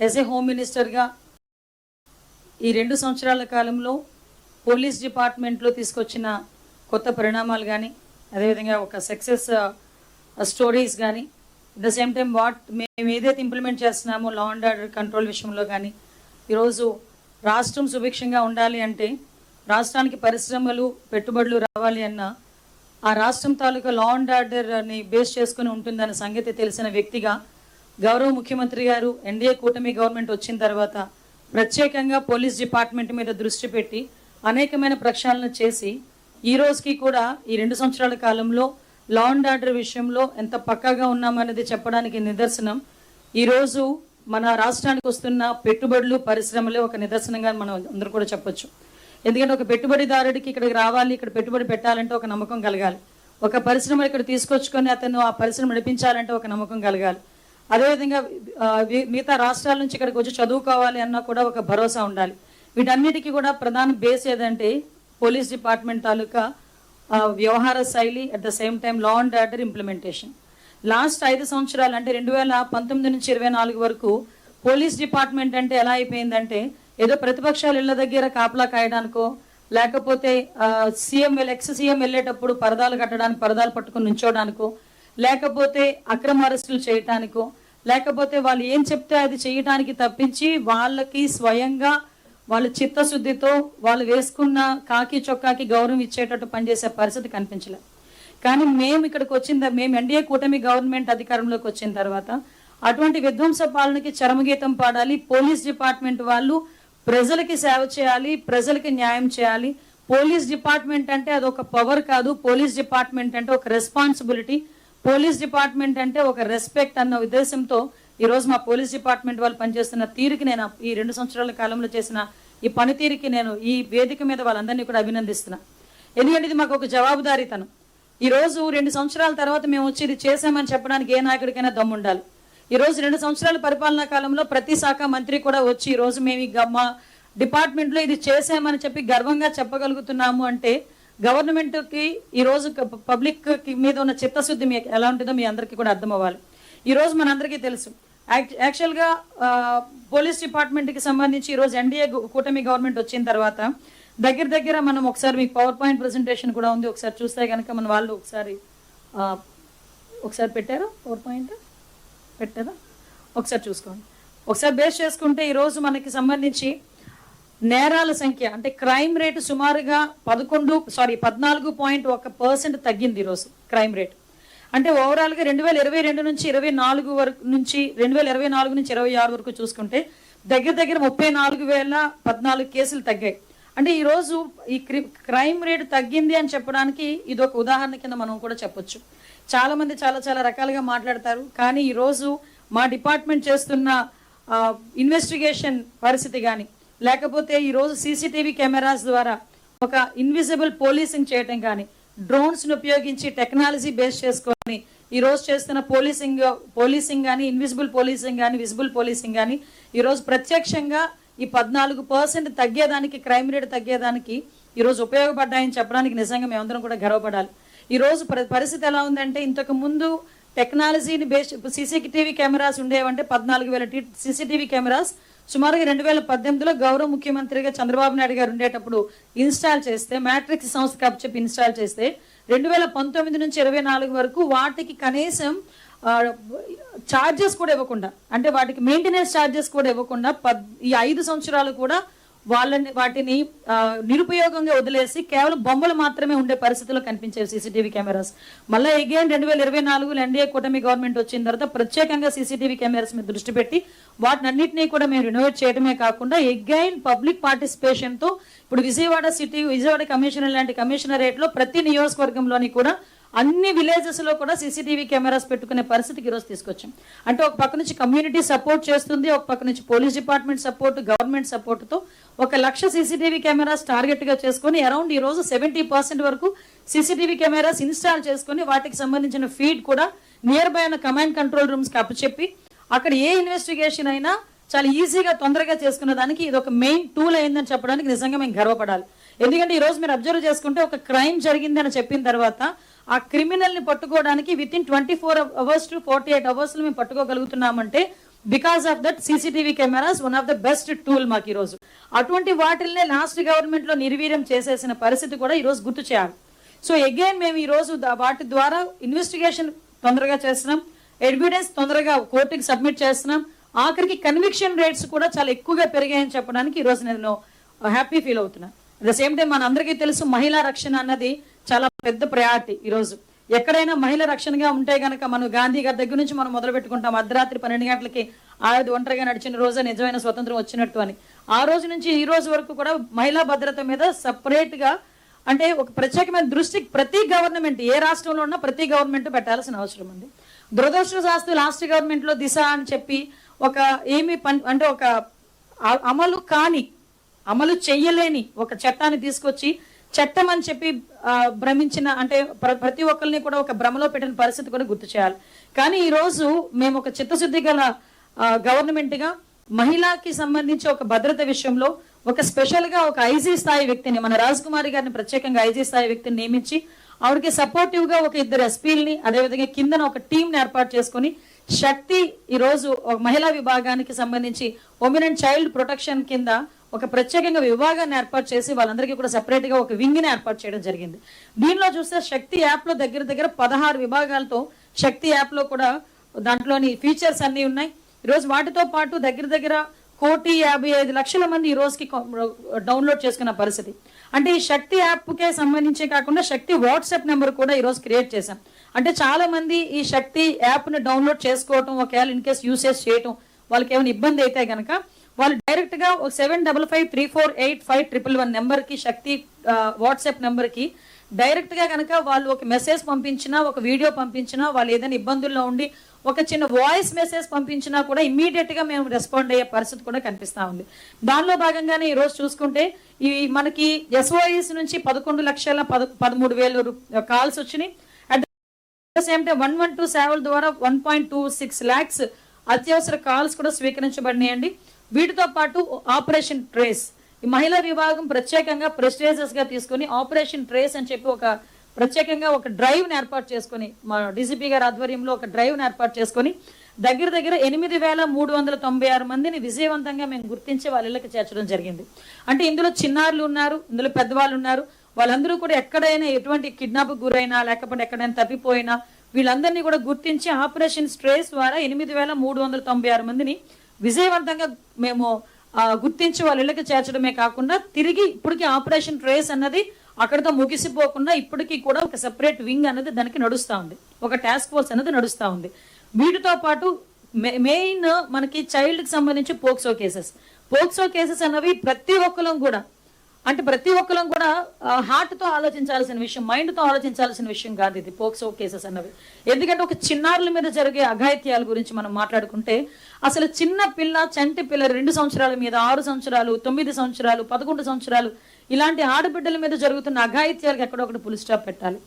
As a home మినిస్టర్గా ఈ 2 సంవత్సరాల కాలంలో పోలీస్ డిపార్ట్మెంట్లో తీసుకొచ్చిన కొత్త పరిణామాలు కానీ, అదేవిధంగా ఒక సక్సెస్ స్టోరీస్ కానీ, అట్ ద సేమ్ టైం మేము ఏదైతే ఇంప్లిమెంట్ చేస్తున్నామో లా అండ్ ఆర్డర్ కంట్రోల్ విషయంలో కానీ, ఈరోజు రాష్ట్రం సుభిక్షంగా ఉండాలి అంటే, రాష్ట్రానికి పరిశ్రమలు పెట్టుబడులు రావాలి అన్న ఆ రాష్ట్రం తాలూకా లా అండ్ ఆర్డర్ని బేస్ చేసుకుని ఉంటుందన్న సంగతి తెలిసిన వ్యక్తిగా గౌరవ ముఖ్యమంత్రి గారు ఎన్డీఏ కూటమి గవర్నమెంట్ వచ్చిన తర్వాత ప్రత్యేకంగా పోలీస్ డిపార్ట్మెంట్ మీద దృష్టి పెట్టి అనేకమైన ప్రక్షాళన చేసి ఈ రోజుకి కూడా ఈ 2 సంవత్సరాల కాలంలో లా అండ్ ఆర్డర్ విషయంలో ఎంత పక్కాగా ఉన్నామనేది చెప్పడానికి నిదర్శనం ఈరోజు మన రాష్ట్రానికి వస్తున్న పెట్టుబడులు పరిశ్రమలే ఒక నిదర్శనంగా మనం అందరూ కూడా చెప్పొచ్చు. ఎందుకంటే ఒక పెట్టుబడిదారుడికి ఇక్కడికి రావాలి, ఇక్కడ పెట్టుబడి పెట్టాలంటే ఒక నమ్మకం కలగాలి. ఒక పరిశ్రమ ఇక్కడ తీసుకొచ్చుకొని అతను ఆ పరిశ్రమ నడిపించాలంటే ఒక నమ్మకం కలగాలి. అదేవిధంగా మిగతా రాష్ట్రాల నుంచి ఇక్కడికి వచ్చి చదువుకోవాలి అన్నా కూడా ఒక భరోసా ఉండాలి. వీటన్నిటికీ కూడా ప్రధాన బేస్ ఏదంటే పోలీస్ డిపార్ట్మెంట్ తాలూకా వ్యవహార శైలి, at the same time law and order implementation. Last 5 సంవత్సరాలు అంటే 2019 నుంచి 24 వరకు పోలీస్ డిపార్ట్మెంట్ అంటే ఎలా అయిపోయిందంటే ఏదో ప్రతిపక్షాలు ఇళ్ల దగ్గర కాపలా కాయడానికో, లేకపోతే ఎక్స్ సీఎం వెళ్ళేటప్పుడు పరదాలు కట్టడానికి పరదాలు పట్టుకుని నుంచోడానికో, లేకపోతే అక్రమ అరెస్టులు చేయటానికో, లేకపోతే వాళ్ళు ఏం చెప్తే అది చేయటానికి తప్పించి వాళ్ళకి స్వయంగా వాళ్ళ చిత్తశుద్ధితో వాళ్ళు వేసుకున్న కాకి చొక్కాకి గౌరవం ఇచ్చేటట్టు పనిచేసే పరిస్థితి కనిపించలేదు. కానీ మేము ఎన్డీఏ కూటమి గవర్నమెంట్ అధికారంలోకి వచ్చిన తర్వాత అటువంటి విధ్వంస పాలనకి చరమగీతం పాడాలి. పోలీస్ డిపార్ట్మెంట్ వాళ్ళు ప్రజలకి సేవ చేయాలి, ప్రజలకి న్యాయం చేయాలి. పోలీస్ డిపార్ట్మెంట్ అంటే అదొక పవర్ కాదు, పోలీస్ డిపార్ట్మెంట్ అంటే ఒక రెస్పాన్సిబిలిటీ, పోలీస్ డిపార్ట్మెంట్ అంటే ఒక రెస్పెక్ట్ అన్న ఉద్దేశంతో ఈరోజు మా పోలీస్ డిపార్ట్మెంట్ వాళ్ళు పనిచేస్తున్న తీరుకి నేను ఈ 2 సంవత్సరాల కాలంలో చేసిన ఈ పనితీరుకి నేను ఈ వేదిక మీద వాళ్ళందరినీ కూడా అభినందిస్తున్నా. ఎందుకంటే ఇది మాకు ఒక జవాబుదారీతనం. ఈరోజు 2 సంవత్సరాల తర్వాత మేము వచ్చి ఇది చేసామని చెప్పడానికి ఏ నాయకుడికైనా దమ్ము ఉండాలి. ఈరోజు 2 సంవత్సరాల పరిపాలనా కాలంలో ప్రతి శాఖ మంత్రి కూడా వచ్చి ఈరోజు మేము మా డిపార్ట్మెంట్లో ఇది చేసామని చెప్పి గర్వంగా చెప్పగలుగుతున్నాము అంటే గవర్నమెంట్కి ఈరోజు పబ్లిక్ మీద ఉన్న చిత్తశుద్ధి మీకు ఎలా ఉంటుందో మీ అందరికీ కూడా అర్థం అవ్వాలి. ఈరోజు మనందరికీ తెలుసు యాక్చువల్గా పోలీస్ డిపార్ట్మెంట్కి సంబంధించి ఈరోజు ఎన్డీఏ కూటమి గవర్నమెంట్ వచ్చిన తర్వాత దగ్గర మనం ఒకసారి మీకు పవర్ పాయింట్ ప్రెజెంటేషన్ కూడా ఉంది, ఒకసారి చూస్తే కనుక మన వాళ్ళు ఒకసారి పెట్టారా? పవర్ పాయింట్ పెట్టారా? ఒకసారి చూసుకోండి. ఒకసారి బేస్ చేసుకుంటే ఈరోజు మనకి సంబంధించి నేరాల సంఖ్య అంటే క్రైమ్ రేటు సుమారుగా 14.1% తగ్గింది ఈరోజు క్రైమ్ రేట్. అంటే ఓవరాల్గా 2022 నుంచి 24 వరకు నుంచి 2024 నుంచి 26 వరకు చూసుకుంటే దగ్గర 34,014 కేసులు తగ్గాయి. అంటే ఈరోజు ఈ క్రైమ్ రేటు తగ్గింది అని చెప్పడానికి ఇది ఒక ఉదాహరణ కింద మనం కూడా చెప్పొచ్చు. చాలా మంది చాలా రకాలుగా మాట్లాడతారు. కానీ ఈరోజు మా డిపార్ట్మెంట్ చేస్తున్న ఇన్వెస్టిగేషన్ పరిస్థితి కానీ, లేకపోతే ఈరోజు సీసీటీవీ కెమెరాస్ ద్వారా ఒక ఇన్విజిబుల్ పోలీసింగ్ చేయటం కానీ, డ్రోన్స్ని ఉపయోగించి టెక్నాలజీ బేస్ చేసుకొని ఈరోజు చేస్తున్న పోలీసింగ్ కానీ, ఇన్విజిబుల్ పోలీసింగ్ కానీ, విజిబుల్ పోలీసింగ్ కానీ ఈరోజు ప్రత్యక్షంగా ఈ 14% తగ్గేదానికి, క్రైమ్ రేట్ తగ్గేదానికి ఈరోజు ఉపయోగపడ్డాయని చెప్పడానికి నిజంగా మేమందరం కూడా గర్వపడాలి. ఈరోజు పరిస్థితి ఎలా ఉందంటే ఇంతకు ముందు టెక్నాలజీని బేస్ సీసీటీవీ కెమెరాస్ ఉండేవంటే 14,000 సీసీటీవీ కెమెరాస్ సుమారుగా 2018లో గౌరవ ముఖ్యమంత్రిగా చంద్రబాబు నాయుడు గారు ఉండేటప్పుడు ఇన్స్టాల్ చేస్తే, మ్యాట్రిక్స్ సంస్థ చెప్పి ఇన్స్టాల్ చేస్తే 2019 నుంచి 24 వరకు వాటికి కనీసం ఛార్జెస్ కూడా ఇవ్వకుండా, అంటే వాటికి మెయింటెనెన్స్ ఛార్జెస్ కూడా ఇవ్వకుండా ఈ 5 సంవత్సరాలు కూడా వాటిని నిరుపయోగంగా వదిలేసి కేవలం బొమ్మలు మాత్రమే ఉండే పరిస్థితుల్లో కనిపించేవి సీసీటీవీ కెమెరాస్. మళ్ళీ అగైన్ 2024లో ఎన్డీఏ కూటమి గవర్నమెంట్ వచ్చిన తర్వాత ప్రత్యేకంగా సీసీటీవీ కెమెరాస్ మీద దృష్టి పెట్టి వాటిని అన్నింటినీ కూడా మేము రినోవేట్ చేయడమే కాకుండా అగైన్ పబ్లిక్ పార్టిసిపేషన్తో ఇప్పుడు విజయవాడ కమిషనర్ లాంటి కమిషనరేట్లో ప్రతి నియోజకవర్గంలోని కూడా అన్ని విలేజెస్లో కూడా సీసీటీవీ కెమెరాస్ పెట్టుకునే పరిస్థితికి ఈరోజు తీసుకొచ్చాం. అంటే ఒక పక్క నుంచి కమ్యూనిటీ సపోర్ట్ చేస్తుంది, ఒక పక్క నుంచి పోలీస్ డిపార్ట్మెంట్ సపోర్ట్, గవర్నమెంట్ సపోర్ట్తో 1,00,000 సీసీటీవీ కెమెరాస్ టార్గెట్గా చేసుకొని అరౌండ్ ఈరోజు 70% వరకు సీసీటీవీ కెమెరాస్ ఇన్స్టాల్ చేసుకొని వాటికి సంబంధించిన ఫీడ్ కూడా నియర్ బై ఉన్న కమాండ్ కంట్రోల్ రూమ్స్కి అప్పచెప్పి అక్కడ ఏ ఇన్వెస్టిగేషన్ అయినా చాలా ఈజీగా తొందరగా చేసుకునే దానికి ఇది ఒక మెయిన్ టూల్ అయిందని చెప్పడానికి నిజంగా మేము గర్వపడాలి. ఎందుకంటే ఈరోజు మీరు అబ్జర్వ్ చేసుకుంటే ఒక క్రైమ్ జరిగింది అని చెప్పిన తర్వాత ఆ క్రిమినల్ని పట్టుకోవడానికి within 24 hours to 48 hours మేము పట్టుకోగలుగుతున్నామంటే because of that CCTV cameras one of the best tool మాకు ఈరోజు. అటువంటి వాటిల్నే లాస్ట్ గవర్నమెంట్ లో నిర్వీర్యం చేసేసిన పరిస్థితి కూడా ఈరోజు గుర్తు చేయాలి. సో అగైన్ మేము ఈరోజు వాటి ద్వారా ఇన్వెస్టిగేషన్ తొందరగా చేస్తున్నాం, ఎవిడెన్స్ తొందరగా కోర్టుకి సబ్మిట్ చేస్తున్నాం, ఆఖరికి కన్విక్షన్ రేట్స్ కూడా చాలా ఎక్కువగా పెరిగాయని చెప్పడానికి ఈరోజు నేను హ్యాపీ ఫీల్ అవుతున్నా. అట్ ద సేమ్ టైం మన అందరికీ తెలుసు మహిళా రక్షణ అన్నది చాలా పెద్ద ప్రయారిటీ. ఈరోజు ఎక్కడైనా మహిళ రక్షణగా ఉంటే గనక మనం గాంధీ గారి దగ్గర నుంచి మనం మొదలు పెట్టుకుంటాం. అర్ధరాత్రి 12 గంటలకి ఆడది ఒంటరిగా నడిచిన రోజే నిజమైన స్వతంత్రం వచ్చినట్టు అని. ఆ రోజు నుంచి ఈ రోజు వరకు కూడా మహిళా భద్రత మీద సపరేట్ గా అంటే ఒక ప్రత్యేకమైన దృష్టి ప్రతి గవర్నమెంట్, ఏ రాష్ట్రంలో ఉన్నా ప్రతి గవర్నమెంట్ పెట్టాల్సిన అవసరం ఉంది. దురదృష్టవశాస్తు లాస్ట్ గవర్నమెంట్ లో దిశ అని చెప్పి ఒక అంటే ఒక అమలు చెయ్యలేని ఒక చట్టాన్ని తీసుకొచ్చి చట్టం అని చెప్పి భ్రమించిన అంటే ప్రతి ఒక్కరిని కూడా ఒక భ్రమలో పెట్టిన పరిస్థితి కూడా గుర్తు చేయాలి. కానీ ఈ రోజు మేము ఒక చిత్తశుద్ధి గల గవర్నమెంట్ గా మహిళకి సంబంధించి ఒక భద్రత విషయంలో ఒక స్పెషల్ గా ఒక ఐజీ స్థాయి వ్యక్తిని, మన రాజకుమారి గారిని ప్రత్యేకంగా ఐజీ స్థాయి వ్యక్తిని నియమించి ఆవిడకి సపోర్టివ్ గా ఒక 2 ఎస్పీలని అదేవిధంగా కిందన ఒక టీం ని ఏర్పాటు చేసుకుని శక్తి ఈ రోజు ఒక మహిళా విభాగానికి సంబంధించి ఉమెన్ అండ్ చైల్డ్ ప్రొటెక్షన్ కింద ఒక ప్రత్యేకంగా విభాగాన్ని ఏర్పాటు చేసి వాళ్ళందరికీ కూడా సెపరేట్ గా ఒక వింగ్ ని ఏర్పాటు చేయడం జరిగింది. దీనిలో చూస్తే శక్తి యాప్ లో దగ్గర 16 విభాగాలతో శక్తి యాప్ లో కూడా దాంట్లోని ఫీచర్స్ అన్ని ఉన్నాయి. ఈరోజు వాటితో పాటు దగ్గర 1,55,00,000 మంది ఈ రోజుకి డౌన్లోడ్ చేసుకున్న పరిస్థితి. అంటే ఈ శక్తి యాప్ కే సంబంధించి కాకుండా శక్తి వాట్సాప్ నెంబర్ కూడా ఈ రోజు క్రియేట్ చేశాం. అంటే చాలా మంది ఈ శక్తి యాప్ ని డౌన్లోడ్ చేసుకోవటం, ఒకవేళ ఇన్ కేసు యూసేజ్ చేయటం వాళ్ళకి ఏమైనా ఇబ్బంది అయితే గనక వాళ్ళు డైరెక్ట్ గా 7553485111 నెంబర్ కి శక్తి వాట్సాప్ నెంబర్ కి డైరెక్ట్ గా కనుక వాళ్ళు ఒక మెసేజ్ పంపించినా, ఒక వీడియో పంపించినా, వాళ్ళు ఏదైనా ఇబ్బందుల్లో ఉండి ఒక చిన్న వాయిస్ మెసేజ్ పంపించినా కూడా ఇమ్మీడియట్ గా మేము రెస్పాండ్ అయ్యే పరిస్థితి కూడా కనిపిస్తా ఉంది. దానిలో భాగంగానే ఈ రోజు చూసుకుంటే ఈ మనకి SOS నుంచి 11,13,000 కాల్స్ వచ్చినాయి. అట్ ద సేమ్ టైం 112 సేవల ద్వారా 1.26 lakhs అత్యవసర కాల్స్ కూడా స్వీకరించబడినాయండి. వీటితో పాటు ఆపరేషన్ ట్రేస్, ఈ మహిళా విభాగం ప్రత్యేకంగా ప్రెస్టేజియస్ గా తీసుకుని ఆపరేషన్ ట్రేస్ అని చెప్పి ఒక ప్రత్యేకంగా ఒక డ్రైవ్ ని ఏర్పాటు చేసుకుని మా డీసీపీ గారి ఆధ్వర్యంలో ఒక డ్రైవ్ ని ఏర్పాటు చేసుకుని దగ్గర 8,396 మందిని విజయవంతంగా మేము గుర్తించి వాళ్ళ ఇళ్ళకి చేర్చడం జరిగింది. అంటే ఇందులో చిన్నారులు ఉన్నారు, ఇందులో పెద్దవాళ్ళు ఉన్నారు. వాళ్ళందరూ కూడా ఎక్కడైనా ఎటువంటి కిడ్నాప్ గురైనా లేకపోతే ఎక్కడైనా తప్పిపోయినా వీళ్ళందరినీ కూడా గుర్తించి ఆపరేషన్ ట్రేస్ ద్వారా 8,396 మందిని విజయవంతంగా మేము గుర్తించి వాళ్ళ ఇళ్ళకి చేర్చడమే కాకుండా తిరిగి ఇప్పటికీ ఆపరేషన్ ట్రేస్ అన్నది అక్కడితో ముగిసిపోకుండా ఇప్పటికీ కూడా ఒక సెపరేట్ వింగ్ అనేది దానికి నడుస్తూ ఉంది, ఒక టాస్క్ ఫోర్స్ అనేది నడుస్తూ ఉంది. వీటితో పాటు మెయిన్ మనకి చైల్డ్ కి సంబంధించి పోక్సో కేసెస్ అన్నవి ప్రతి ఒక్కరం కూడా హార్ట్ తో ఆలోచించాల్సిన విషయం, మైండ్ తో ఆలోచించాల్సిన విషయం కాదు ఇది పోక్సో కేసెస్ అన్నవి. ఎందుకంటే ఒక చిన్నారుల మీద జరిగే అఘాయిత్యాల గురించి మనం మాట్లాడుకుంటే అసలు చిన్న పిల్ల, చంటి పిల్ల 2 సంవత్సరాల మీద 6 సంవత్సరాలు 9 సంవత్సరాలు 11 సంవత్సరాలు ఇలాంటి ఆడబిడ్డల మీద జరుగుతున్న అఘాయిత్యాలకు ఎక్కడొకటి ఫుల్ స్టాప్ పెట్టాలి.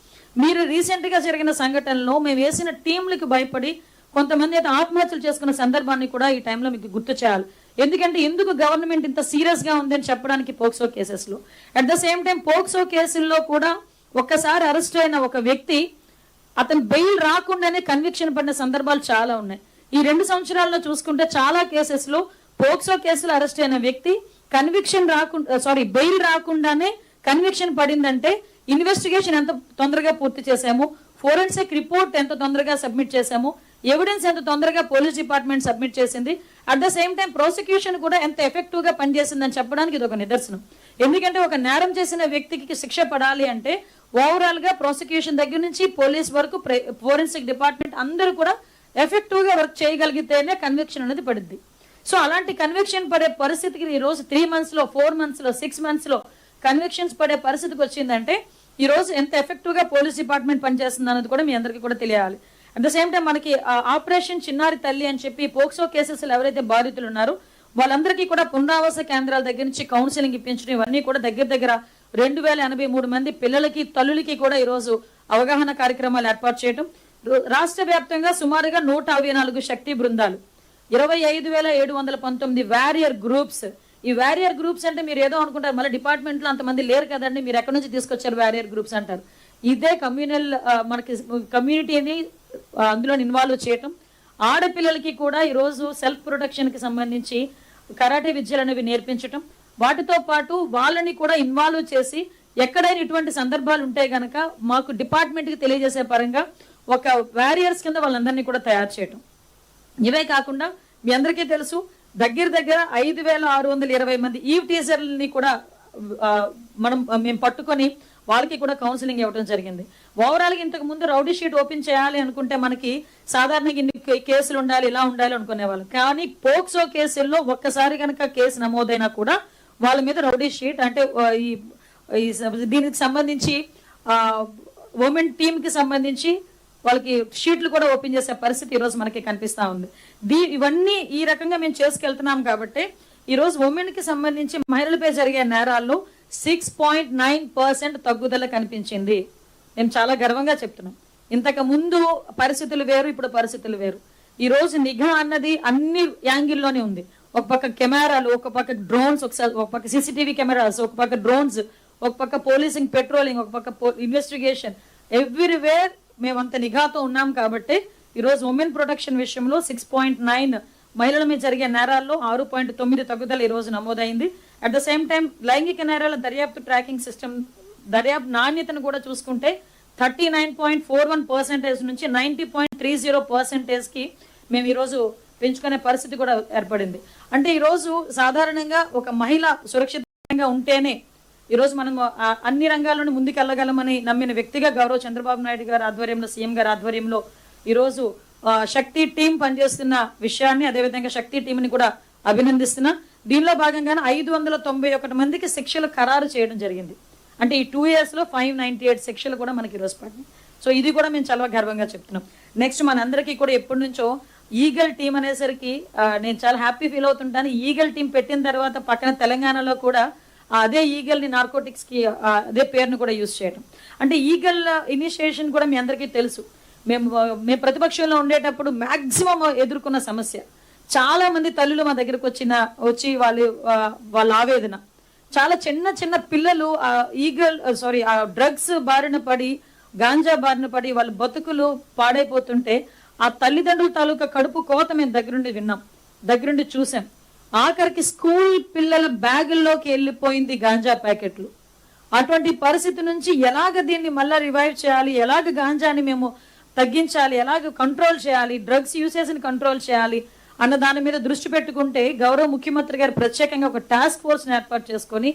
మీరు రీసెంట్ గా జరిగిన సంఘటనలో మేము వేసిన టీంలకు భయపడి కొంతమంది అయితే ఆత్మహత్యలు చేసుకున్న సందర్భాన్ని కూడా ఈ టైంలో మీకు గుర్తు చేయాలి. ఎందుకు గవర్నమెంట్ ఇంత సీరియస్ గా ఉందని చెప్పడానికి పోక్సో కేసెస్ లో. At the same time POCSO కేసుల్లో కూడా ఒక్కసారి అరెస్ట్ అయిన ఒక వ్యక్తి అతను బెయిల్ రాకుండానే కన్విక్షన్ పడిన సందర్భాలు చాలా ఉన్నాయి. ఈ 2 సంవత్సరాల్లో చూసుకుంటే చాలా కేసెస్ లో పోక్సో కేసులో అరెస్ట్ అయిన వ్యక్తి బెయిల్ రాకుండానే కన్విక్షన్ పడిందంటే ఇన్వెస్టిగేషన్ ఎంత తొందరగా పూర్తి చేశాము, ఫోరెన్సిక్ రిపోర్ట్ ఎంత తొందరగా సబ్మిట్ చేశాము, ఎవిడెన్స్ ఎంత తొందరగా పోలీస్ డిపార్ట్మెంట్ సబ్మిట్ చేసింది, at the same time prosecution కూడా ఎంత ఎఫెక్టివ్ గా పనిచేసిందని చెప్పడానికి ఇది ఒక నిదర్శనం. ఎందుకంటే ఒక నేరం చేసిన వ్యక్తికి శిక్ష పడాలి అంటే ఓవరాల్ గా ప్రాసిక్యూషన్ దగ్గర నుంచి పోలీస్ వరకు ఫోరెన్సిక్ డిపార్ట్మెంట్ అందరూ కూడా ఎఫెక్టివ్ గా వర్క్ చేయగలిగితేనే కన్విక్షన్ అనేది పడుద్ది. సో అలాంటి కన్విక్షన్ పడే పరిస్థితికి ఈ రోజు 3 months లో 4 months లో 6 months లో కన్విక్షన్స్ పడే పరిస్థితికి వచ్చిందంటే ఈ రోజు ఎంత ఎఫెక్టివ్ గా పోలీస్ డిపార్ట్మెంట్ పనిచేస్తుంది అనేది కూడా మీ అందరికీ కూడా తెలియాలి. అట్ ద సేమ్ టైం మనకి ఆపరేషన్ చిన్నారి తల్లి అని చెప్పి పోక్సో కేసెస్ ఎవరైతే బాధితులు ఉన్నారో వాళ్ళందరికీ కూడా పునరావాస కేంద్రాల దగ్గర నుంచి కౌన్సిలింగ్ ఇప్పించడం ఇవన్నీ కూడా దగ్గర 2,083 మంది పిల్లలకి తల్లులకి కూడా ఈ రోజు అవగాహన కార్యక్రమాలు ఏర్పాటు చేయడం, రాష్ట్ర వ్యాప్తంగా సుమారుగా 124 శక్తి బృందాలు, 25,719 వారియర్ గ్రూప్స్. ఈ వారియర్ గ్రూప్స్ అంటే మీరు ఏదో అనుకుంటారు, మళ్ళీ డిపార్ట్మెంట్ లో అంతమంది లేరు కదండి, మీరు ఎక్కడి నుంచి తీసుకొచ్చారు వారియర్ గ్రూప్స్ అంటారు. ఇదే కమ్యూనల్ మనకి కమ్యూనిటీని అందులో ఇన్వాల్వ్ చేయటం, ఆడపిల్లలకి కూడా ఈరోజు సెల్ఫ్ ప్రొటెక్షన్కి సంబంధించి కరాటే విద్యలు అనేవి నేర్పించటం, వాటితో పాటు వాళ్ళని కూడా ఇన్వాల్వ్ చేసి ఎక్కడైనా ఇటువంటి సందర్భాలు ఉంటే గనక మాకు డిపార్ట్మెంట్కి తెలియజేసే పరంగా ఒక వారియర్స్ కింద వాళ్ళందరినీ కూడా తయారు చేయటం. ఇవే కాకుండా మీ అందరికీ తెలుసు, దగ్గర 5,620 మంది ఈవ్ టీచర్లని కూడా మేము పట్టుకొని వాళ్ళకి కూడా కౌన్సిలింగ్ ఇవ్వడం జరిగింది. ఓవరాల్గా ఇంతకు ముందు రౌడీ షీట్ ఓపెన్ చేయాలి అనుకుంటే మనకి సాధారణంగా ఇన్ని కేసులు ఉండాలి, ఇలా ఉండాలి అనుకునేవాళ్ళు. కానీ పోక్సో కేసుల్లో ఒక్కసారి కనుక కేసు నమోదైనా కూడా వాళ్ళ మీద రౌడీ షీట్ అంటే దీనికి సంబంధించి ఉమెన్ టీంకి సంబంధించి వాళ్ళకి షీట్లు కూడా ఓపెన్ చేసే పరిస్థితి ఈరోజు మనకి కనిపిస్తూ ఉంది. ఇవన్నీ ఈ రకంగా మేము చేసుకెళ్తున్నాం కాబట్టి ఈరోజు ఉమెన్కి సంబంధించి మహిళలపై జరిగే నేరాల్లో 6.9% తగ్గుదల కనిపించింది. మేము చాలా గర్వంగా చెప్తున్నాం. ఇంతకు ముందు పరిస్థితులు వేరు, ఇప్పుడు పరిస్థితులు వేరు. ఈరోజు నిఘా అన్నది అన్ని యాంగిల్లోనే ఉంది. ఒక పక్క కెమెరాలు, ఒక పక్క డ్రోన్స్, ఒక పక్క CCTV కెమెరాస్, ఒక పక్క డ్రోన్స్, ఒక పక్క పోలీసింగ్, పెట్రోలింగ్, ఒక పక్క ఇన్వెస్టిగేషన్, ఎవ్రీవేర్ మేమంత నిఘాతో ఉన్నాం. కాబట్టి ఈరోజు ఉమెన్ ప్రొటెక్షన్ విషయంలో 6.9 మహిళల మీద జరిగే నేరాల్లో 6.9 తగ్గుదల ఈరోజు నమోదైంది. అట్ ద సేమ్ టైం లైంగిక నేరాల దర్యాప్తు ట్రాకింగ్ సిస్టమ్ దర్యాప్తు నాణ్యతను కూడా చూసుకుంటే 39.41% నుంచి 90.30%కి మేము ఈరోజు పెంచుకునే పరిస్థితి కూడా ఏర్పడింది. అంటే ఈరోజు సాధారణంగా ఒక మహిళ సురక్షితంగా ఉంటేనే ఈరోజు మనం అన్ని రంగాల్లోనూ ముందుకెళ్ళగలమని నమ్మిన వ్యక్తిగా గౌరవ చంద్రబాబు నాయుడు గారి ఆధ్వర్యంలో, సీఎం గారి ఆధ్వర్యంలో ఈరోజు శక్తి టీం పనిచేస్తున్న విషయాన్ని, అదేవిధంగా శక్తి టీంని కూడా అభినందిస్తున్నా. దీనిలో భాగంగానే 591 మందికి శిక్షలు ఖరారు చేయడం జరిగింది. అంటే ఈ 2 years లో 598 శిక్షలు కూడా మనకి ఈరోజు పడినాయి. సో ఇది కూడా మేము చాలా గర్వంగా చెప్తున్నాం. నెక్స్ట్ మనందరికీ కూడా ఎప్పటి నుంచో ఈగల్ టీం అనేసరికి నేను చాలా హ్యాపీ ఫీల్ అవుతుంటాను. ఈగల్ టీం పెట్టిన తర్వాత పక్కన తెలంగాణలో కూడా అదే ఈగల్ని నార్కోటిక్స్కి అదే పేరును కూడా యూజ్ చేయడం. అంటే ఈగల్ ఇనిషియేషన్ కూడా మీ అందరికీ తెలుసు. మేము ప్రతిపక్షంలో ఉండేటప్పుడు మ్యాక్సిమం ఎదుర్కొన్న సమస్య, చాలా మంది తల్లులు మా దగ్గరకు వచ్చి వాళ్ళ ఆవేదన, చాలా చిన్న పిల్లలు డ్రగ్స్ బారిన పడి, గాంజా బారిన పడి వాళ్ళ బతుకులు పాడైపోతుంటే ఆ తల్లిదండ్రుల తాలూకా కడుపు కోత మేము దగ్గరుండి విన్నాం, దగ్గరుండి చూసాం. ఆఖరికి స్కూల్ పిల్లల బ్యాగుల్లోకి వెళ్ళిపోయింది గాంజా ప్యాకెట్లు. అటువంటి పరిస్థితి నుంచి ఎలాగ దీన్ని మళ్ళీ రివైవ్ చేయాలి, ఎలాగ గాంజాని మేము తగ్గించాలి, ఎలాగ కంట్రోల్ చేయాలి, డ్రగ్స్ యూసేజ్ని కంట్రోల్ చేయాలి అన్న దాని మీద దృష్టి పెట్టుకుంటే గౌరవ ముఖ్యమంత్రి గారు ప్రత్యేకంగా ఒక టాస్క్ ఫోర్స్ని ఏర్పాటు చేసుకొని,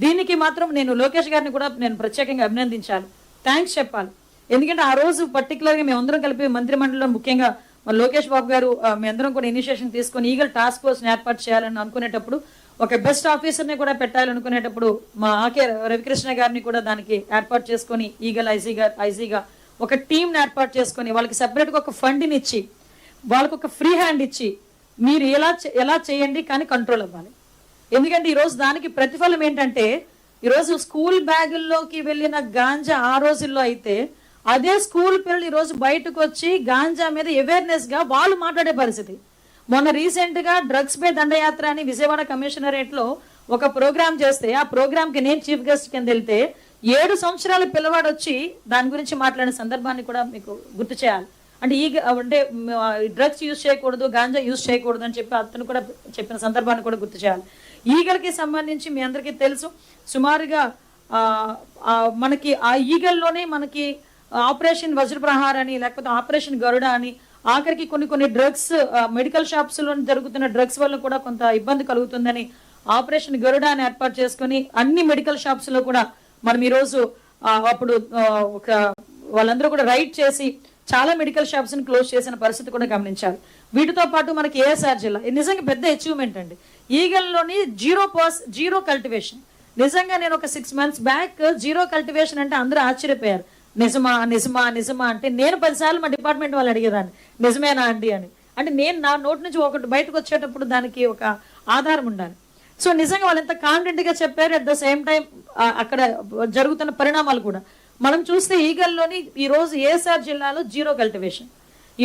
దీనికి మాత్రం నేను లోకేష్ గారిని కూడా నేను ప్రత్యేకంగా అభినందించాలి, థ్యాంక్స్ చెప్పాలి. ఎందుకంటే ఆ రోజు పర్టికులర్గా మేమందరం కలిపి మంత్రిమండలిలో ముఖ్యంగా లోకేష్ బాబు గారు మేమందరం కూడా ఇనిషియేషన్ తీసుకొని ఈగల్ టాస్క్ ఫోర్స్ని ఏర్పాటు చేయాలని అనుకునేటప్పుడు, ఒక బెస్ట్ ఆఫీసర్ని కూడా పెట్టాలనుకునేటప్పుడు మా ఆకే రవికృష్ణ గారిని కూడా దానికి ఏర్పాటు చేసుకొని ఈగల్ ఐజీగా ఒక టీంని ఏర్పాటు చేసుకొని వాళ్ళకి సెపరేట్గా ఒక ఫండ్ని ఇచ్చి, వాళ్ళకు ఒక ఫ్రీ హ్యాండ్ ఇచ్చి, మీరు ఎలా చేయండి కానీ కంట్రోల్ అవ్వాలి. ఎందుకంటే ఈరోజు దానికి ప్రతిఫలం ఏంటంటే, ఈరోజు స్కూల్ బ్యాగుల్లోకి వెళ్ళిన గాంజా ఆ రోజుల్లో అయితే అదే స్కూల్ పిల్లలు ఈరోజు బయటకు వచ్చి గాంజా మీద అవేర్నెస్గా వాళ్ళు మాట్లాడే పరిస్థితి. మొన్న రీసెంట్గా డ్రగ్స్ పై దండయాత్ర అని విజయవాడ కమిషనరేట్లో ఒక ప్రోగ్రామ్ చేస్తే, ఆ ప్రోగ్రామ్కి నేను చీఫ్ గెస్ట్ కింద వెళ్తే 7 సంవత్సరాల పిల్లవాడు వచ్చి దాని గురించి మాట్లాడిన సందర్భాన్ని కూడా మీకు గుర్తు చేయాలి. అంటే డ్రగ్స్ యూజ్ చేయకూడదు, గాంజా యూజ్ చేయకూడదు అని చెప్పి అతను కూడా చెప్పిన సందర్భాన్ని కూడా గుర్తు చేయాలి. ఈగల్కి సంబంధించి మీ అందరికీ తెలుసు, సుమారుగా మనకి ఆ ఈగల్లోనే మనకి ఆపరేషన్ వజ్రప్రహార్ అని, లేకపోతే ఆపరేషన్ గరుడ అని, ఆఖరికి కొన్ని డ్రగ్స్ మెడికల్ షాప్స్లో జరుగుతున్న డ్రగ్స్ వల్ల కూడా కొంత ఇబ్బంది కలుగుతుందని ఆపరేషన్ గరుడ అని ఏర్పాటు చేసుకుని అన్ని మెడికల్ షాప్స్లో కూడా మనం ఈరోజు అప్పుడు వాళ్ళందరూ కూడా రైడ్ చేసి చాలా మెడికల్ షాప్స్ని క్లోజ్ చేసిన పరిస్థితి కూడా గమనించాలి. వీటితో పాటు మనకి ఏఎస్ఆర్ జిల్లా నిజంగా పెద్ద అచీవ్మెంట్ అండి. ఈగల్లోని జీరో కల్టివేషన్. నిజంగా నేను ఒక 6 months బ్యాక్ జీరో కల్టివేషన్ అంటే అందరూ ఆశ్చర్యపోయారు. నిజమా అంటే నేను 10 సార్లు మా డిపార్ట్మెంట్ వాళ్ళు అడిగేదాన్ని, నిజమేనా అండి అని. అంటే నేను నా నోటి నుంచి ఒకటి బయటకు వచ్చేటప్పుడు దానికి ఒక ఆధారం ఉండాలి. సో నిజంగా వాళ్ళు ఎంత కాన్ఫిడెంట్గా చెప్పారు. అట్ ద సేమ్ టైం అక్కడ జరుగుతున్న పరిణామాలు కూడా మనం చూస్తే ఈగల్లోని ఈరోజు ఏఎస్ఆర్ జిల్లాలో జీరో కల్టివేషన్.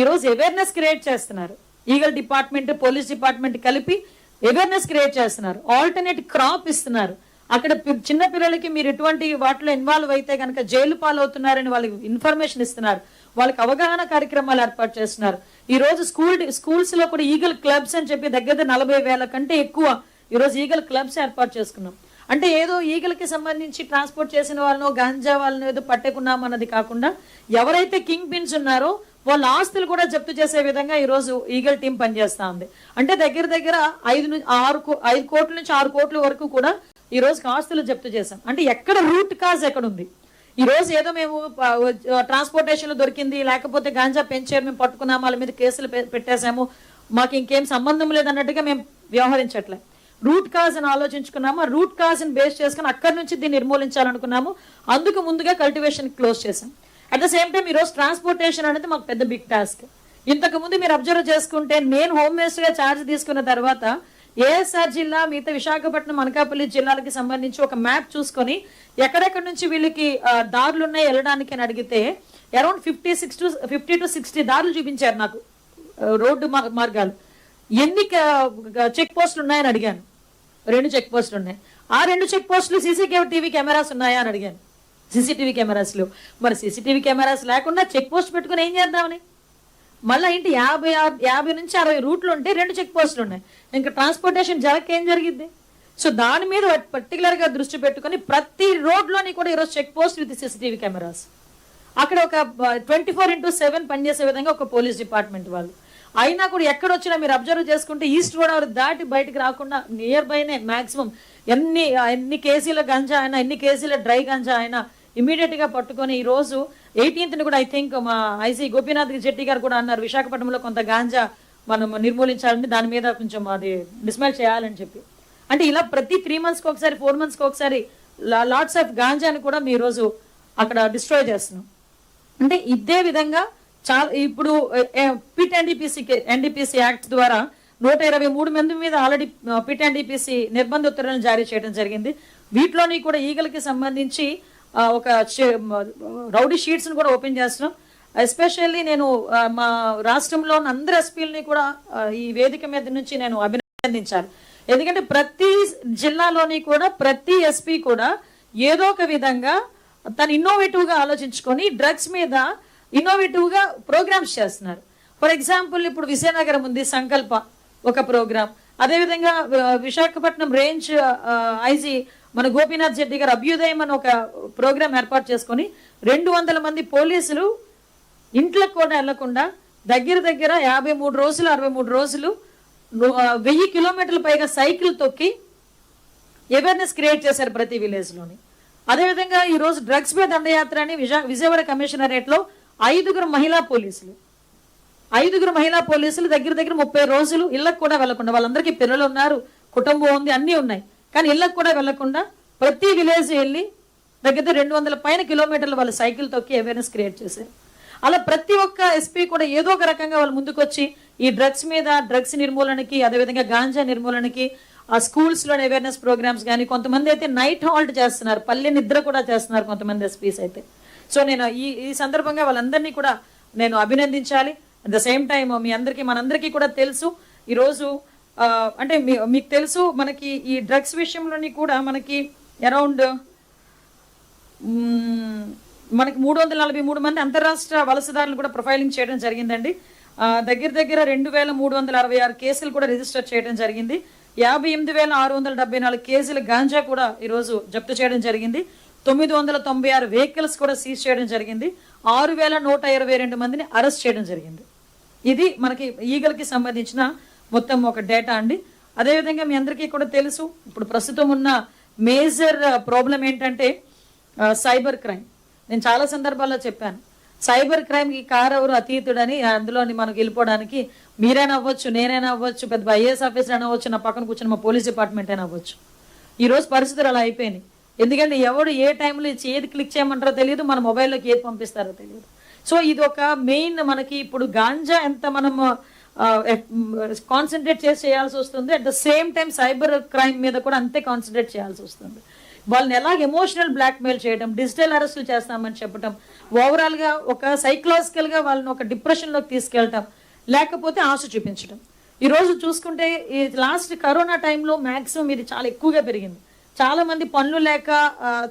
ఈరోజు అవేర్నెస్ క్రియేట్ చేస్తున్నారు. ఈగల్ డిపార్ట్మెంట్, పోలీస్ డిపార్ట్మెంట్ కలిపి అవేర్నెస్ క్రియేట్ చేస్తున్నారు. ఆల్టర్నేట్ క్రాప్ ఇస్తున్నారు. అక్కడ చిన్న పిల్లలకి మీరు ఎటువంటి వాటిలో ఇన్వాల్వ్ అయితే కనుక జైలు పాలవుతున్నారని వాళ్ళకి ఇన్ఫర్మేషన్ ఇస్తున్నారు. వాళ్ళకి అవగాహన కార్యక్రమాలు ఏర్పాటు చేస్తున్నారు. ఈ రోజు స్కూల్స్ లో కూడా ఈగల్ క్లబ్స్ అని చెప్పి దగ్గర 40,000 కంటే ఎక్కువ ఈ రోజు ఈగల్ క్లబ్స్ ఏర్పాటు చేసుకున్నాం. అంటే ఏదో ఈగలకి సంబంధించి ట్రాన్స్పోర్ట్ చేసిన వాళ్ళనో గాంజా వాళ్ళనో ఏదో పట్టుకున్నాం అన్నది కాకుండా ఎవరైతే కింగ్ పిన్స్ ఉన్నారో వాళ్ళ ఆస్తులు కూడా జప్తు చేసే విధంగా ఈ రోజు ఈగల్ టీం పనిచేస్తా ఉంది. అంటే దగ్గర 5 కోట్ల నుంచి 6 కోట్ల వరకు కూడా ఈ రోజు ఆస్తులు జప్తు చేశాం. అంటే ఎక్కడ రూట్ కాజ్ ఎక్కడ ఉంది? ఈ రోజు ఏదో మేము ట్రాన్స్పోర్టేషన్ లో దొరికింది, లేకపోతే గాంజా పెంచారు, మేము పట్టుకున్నాము, వాళ్ళ మీద కేసులు పెట్టేశాము, మాకు ఇంకేం సంబంధం లేదన్నట్టుగా మేము వ్యవహరించట్లే. రూట్ కాజ్ అని ఆలోచించుకున్నాము. ఆ రూట్ కాజ్ ని బేస్ చేసుకుని అక్కడి నుంచి దీన్ని నిర్మూలించాలనుకున్నాము. అందుకు ముందుగా కల్టివేషన్ క్లోజ్ చేశాం. అట్ ద సేమ్ టైం ఈ రోజు ట్రాన్స్పోర్టేషన్ అనేది మాకు పెద్ద బిగ్ టాస్క్. ఇంతకు ముందు మీరు అబ్జర్వ్ చేసుకుంటే నేను హోమ్ మినిస్టర్ గా ఛార్జ్ తీసుకున్న తర్వాత ఏఎస్ఆర్ జిల్లా, మిగతా విశాఖపట్నం, అనకాపల్లి జిల్లాలకి సంబంధించి ఒక మ్యాప్ చూసుకొని ఎక్కడెక్కడి నుంచి వీళ్ళకి దారులు ఉన్నాయి వెళ్ళడానికి అని అడిగితే అరౌండ్ 50 to 60 దారులు చూపించారు నాకు, రోడ్డు మార్గాలు. ఎన్ని చెక్ పోస్టులు ఉన్నాయని అడిగాను. 2 చెక్ పోస్టులు ఉన్నాయి. ఆ 2 చెక్ పోస్టులు CCTV కెమెరాస్ ఉన్నాయా అని అడిగాను. CCTV కెమెరాస్ లేవు. మరి CCTV కెమెరాస్ లేకుండా చెక్ పోస్ట్ పెట్టుకుని ఏం చేద్దామని మళ్ళీ ఏంటి 50 నుంచి 60 రూట్లు ఉంటే 2 చెక్ పోస్టులు ఉన్నాయి. ఇంకా ట్రాన్స్పోర్టేషన్ ఏం జరిగింది? సో దాని మీద పర్టికులర్ గా దృష్టి పెట్టుకుని ప్రతి రోడ్లోని కూడా ఈరోజు check post with CCTV cameras. అక్కడ ఒక 24/7 పనిచేసే విధంగా ఒక పోలీస్ డిపార్ట్మెంట్ వాళ్ళు. అయినా కూడా ఎక్కడొచ్చినా మీరు అబ్జర్వ్ చేసుకుంటే ఈస్ట్ గోదావరి దాటి బయటకు రాకుండా నియర్ బైనే మాక్సిమం ఎన్ని కేజీల గంజా అయినా, ఎన్ని కేజీల డ్రై గంజా అయినా ఇమీడియట్ గా పట్టుకొని ఈ రోజు 18th కూడా ఐ థింక్ మా ఐసీ గోపీనాథ్ జెట్టి గారు కూడా అన్నారు విశాఖపట్నంలో కొంత గాంజా మనం నిర్మూలించాలని, దాని మీద కొంచెం అది డిస్మైల్ చేయాలని చెప్పి. అంటే ఇలా ప్రతి 3 months ఒకసారి 4 months ఒకసారి లాట్స్ ఆఫ్ గాంజాని కూడా మీ రోజు అక్కడ డిస్ట్రాయ్ చేస్తున్నాం. అంటే ఇదే విధంగా చాలా ఇప్పుడు పిట్ ఎన్డీపీసీ యాక్ట్ ద్వారా 123 మంది మీద ఆల్రెడీ పిట్ ఎన్డీపీసీ నిర్బంధ ఉత్తర్వులను జారీ చేయడం జరిగింది. వీటిలోని కూడా ఈగలకి సంబంధించి ఒక రౌడీ షీట్స్ ని కూడా ఓపెన్ చేస్తున్నాం. ఎస్పెషల్లీ నేను మా రాష్ట్రంలో అందరు ఎస్పీలని కూడా ఈ వేదిక మీద నుంచి నేను అభినందించాలి. ఎందుకంటే ప్రతి జిల్లాలోని కూడా ప్రతి ఎస్పీ కూడా ఏదో ఒక విధంగా తను ఇన్నోవేటివ్ గా ఆలోచించుకొని డ్రగ్స్ మీద ఇన్నోవేటివ్ గా ప్రోగ్రామ్స్ చేస్తున్నారు. ఫర్ ఎగ్జాంపుల్ ఇప్పుడు విజయనగరం ఉంది, సంకల్ప ఒక ప్రోగ్రామ్. అదేవిధంగా విశాఖపట్నం రేంజ్ ఐజీ మన గోపీనాథ్ జెట్టి గారు అభ్యుదయం అని ఒక ప్రోగ్రామ్ ఏర్పాటు చేసుకొని 200 మంది పోలీసులు ఇంట్లోకి కూడా వెళ్లకుండా దగ్గర 53 రోజులు 63 రోజులు 1000 కిలోమీటర్ల పైగా సైకిల్ తొక్కి అవేర్నెస్ క్రియేట్ చేశారు ప్రతి విలేజ్ లోని. అదేవిధంగా ఈ రోజు డ్రగ్స్ మీద దండయాత్ర అని విజయవాడ కమిషనరేట్ లో 5 మహిళా పోలీసులు దగ్గర 30 రోజులు ఇళ్లకు కూడా వెళ్లకుండా, వాళ్ళందరికీ పిల్లలు ఉన్నారు, కుటుంబం ఉంది, అన్ని ఉన్నాయి, కానీ ఇళ్లకు కూడా వెళ్లకుండా ప్రతి విలేజ్ వెళ్ళి దగ్గర 200 పైన కిలోమీటర్లు వాళ్ళు సైకిల్ తొక్కి అవేర్నెస్ క్రియేట్ చేశారు. అలా ప్రతి ఒక్క ఎస్పీ కూడా ఏదో ఒక రకంగా వాళ్ళు ముందుకొచ్చి ఈ డ్రగ్స్ మీద, డ్రగ్స్ నిర్మూలనకి, అదేవిధంగా గాంజా నిర్మూలనకి ఆ స్కూల్స్ లో అవేర్నెస్ ప్రోగ్రామ్స్ కానీ, కొంతమంది అయితే నైట్ హాల్ట్ చేస్తున్నారు, పల్లె నిద్ర కూడా చేస్తున్నారు కొంతమంది ఎస్పీస్ అయితే. సో నేను ఈ సందర్భంగా వాళ్ళందరినీ కూడా నేను అభినందించాలి. అట్ ద సేమ్ టైం మనందరికీ కూడా తెలుసు ఈరోజు అంటే మీకు తెలుసు మనకి ఈ డ్రగ్స్ విషయంలోని కూడా మనకి అరౌండ్ మనకి 343 మంది అంతర్రాష్ట్ర వలసదారులు కూడా ప్రొఫైలింగ్ చేయడం జరిగిందండి. దగ్గర 2366 కేసులు కూడా రిజిస్టర్ చేయడం జరిగింది. 58,674 కేజీల గాంజా కూడా ఈరోజు జప్తు చేయడం జరిగింది. 996 వెహికల్స్ కూడా సీజ్ చేయడం జరిగింది. 6,122 మందిని అరెస్ట్ చేయడం జరిగింది. ఇది మనకి ఈగలకి సంబంధించిన మొత్తం ఒక డేటా అండి. అదేవిధంగా మీ అందరికీ కూడా తెలుసు ఇప్పుడు ప్రస్తుతం ఉన్న మేజర్ ప్రాబ్లం ఏంటంటే సైబర్ క్రైమ్. నేను చాలా సందర్భాల్లో చెప్పాను, సైబర్ క్రైమ్కి కారెవరు అతీతుడని. అందులోని మనకు వెళ్ళిపోవడానికి మీరైనా అవ్వచ్చు, నేనైనా అవ్వచ్చు, పెద్ద IAS ఆఫీసర్ అయినా అవ్వచ్చు, నా పక్కన కూర్చున్న మా పోలీస్ డిపార్ట్మెంట్ అయినా అవ్వచ్చు. ఈరోజు పరిస్థితులు అలా అయిపోయినాయి. ఎందుకంటే ఎవడు ఏ టైంలో ఏది క్లిక్ చేయమంటారో తెలియదు, మన మొబైల్లోకి ఏది పంపిస్తారో తెలియదు. సో ఇది ఒక మెయిన్ మనకి ఇప్పుడు గాంజా ఎంత మనం కాన్సన్ట్రేట్ చేయాల్సి వస్తుంది, at the same time cyber crime మీద కూడా అంతే కాన్సన్ట్రేట్ చేయాల్సి వస్తుంది. వాళ్ళని ఎలాగ ఎమోషనల్ బ్లాక్మెయిల్ చేయడం, డిజిటల్ అరెస్టులు చేస్తామని చెప్పడం, ఓవరాల్ గా ఒక సైకలాజికల్ గా వాళ్ళని ఒక డిప్రెషన్ లోకి తీసుకెళ్ళటం, లేకపోతే ఆశ చూపించడం. ఈ రోజు చూసుకుంటే ఈ లాస్ట్ కరోనా టైంలో మాక్సిమం ఇది చాలా ఎక్కువగా పెరిగింది. చాలా మంది పనులు లేక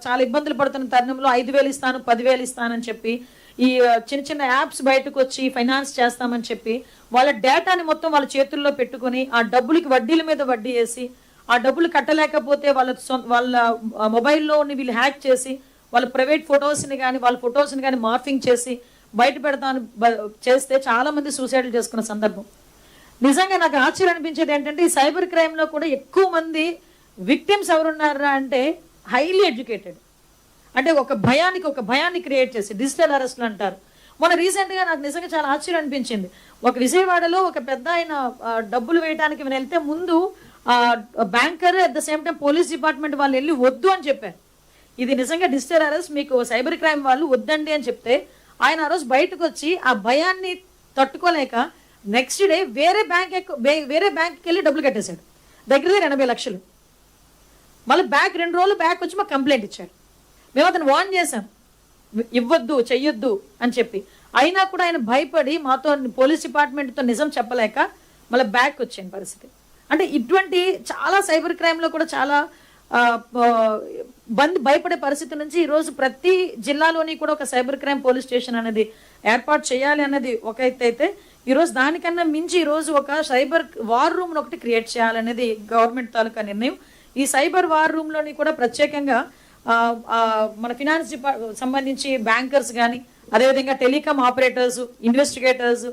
చాలా ఇబ్బందులు పడుతున్న తరుణంలో 5,000 ఇస్తాను 10,000 ఇస్తానని చెప్పి ఈ చిన్న చిన్న యాప్స్ బయటకు వచ్చి ఫైనాన్స్ చేస్తామని చెప్పి వాళ్ళ డేటాని మొత్తం వాళ్ళ చేతుల్లో పెట్టుకొని ఆ డబ్బులకి వడ్డీల మీద వడ్డీ వేసి ఆ డబ్బులు కట్టలేకపోతే వాళ్ళ మొబైల్లో వీళ్ళు హ్యాక్ చేసి వాళ్ళ ప్రైవేట్ ఫొటోస్ని కానీ వాళ్ళ ఫొటోస్ని కానీ మార్ఫింగ్ చేసి బయట పెడతాను చేస్తే చాలామంది సూసైడ్లు చేసుకున్న సందర్భం. నిజంగా నాకు ఆశ్చర్యం అనిపించేది ఏంటంటే ఈ సైబర్ క్రైమ్లో కూడా ఎక్కువ మంది విక్టిమ్స్ ఎవరున్నారా అంటే హైలీ ఎడ్యుకేటెడ్, అంటే ఒక భయాన్ని క్రియేట్ చేసి డిజిటల్ అరెస్ట్లు అంటారు. మొన్న రీసెంట్గా నాకు నిజంగా చాలా ఆశ్చర్యం అనిపించింది. ఒక విజయవాడలో ఒక పెద్ద ఆయన డబ్బులు వేయడానికి వెళ్తే ముందు banker at the same time police department వాళ్ళు వెళ్ళి వద్దు అని చెప్పారు. ఇది నిజంగా డిజిటల్ అరెస్ట్, మీకు సైబర్ క్రైమ్ వాళ్ళు వద్దండి అని చెప్తే ఆయన ఆ రోజు బయటకు వచ్చి ఆ భయాన్ని తట్టుకోలేక నెక్స్ట్ డే వేరే బ్యాంక్కి వెళ్ళి డబ్బులు కట్టేశాడు, దగ్గర 80 లక్షలు. మళ్ళీ 2 రోజులు బ్యాక్ వచ్చి మాకు కంప్లైంట్ ఇచ్చాడు. మేము అతను వార్న్ చేశాం, ఇవ్వద్దు చెయ్యొద్దు అని చెప్పి. అయినా కూడా ఆయన భయపడి మాతో పోలీస్ డిపార్ట్మెంట్తో నిజం చెప్పలేక మళ్ళీ బ్యాక్ వచ్చిన పరిస్థితి. అంటే ఇటువంటి చాలా సైబర్ క్రైమ్లో కూడా చాలా భయపడే పరిస్థితి నుంచి ఈరోజు ప్రతి జిల్లాలోని కూడా ఒక సైబర్ క్రైమ్ పోలీస్ స్టేషన్ అనేది ఏర్పాటు చేయాలి అన్నది ఒక ఎత్తు అయితే, ఈరోజు దానికన్నా మించి ఈరోజు ఒక సైబర్ వార్ రూమ్ ఒకటి క్రియేట్ చేయాలనేది గవర్నమెంట్ తాలూకా నిర్ణయం. ఈ సైబర్ వార్ రూమ్లోని కూడా ప్రత్యేకంగా మన ఫినాన్స్ సంబంధించి బ్యాంకర్స్ కానీ, అదేవిధంగా టెలికామ్ ఆపరేటర్స్, ఇన్వెస్టిగేటర్స్,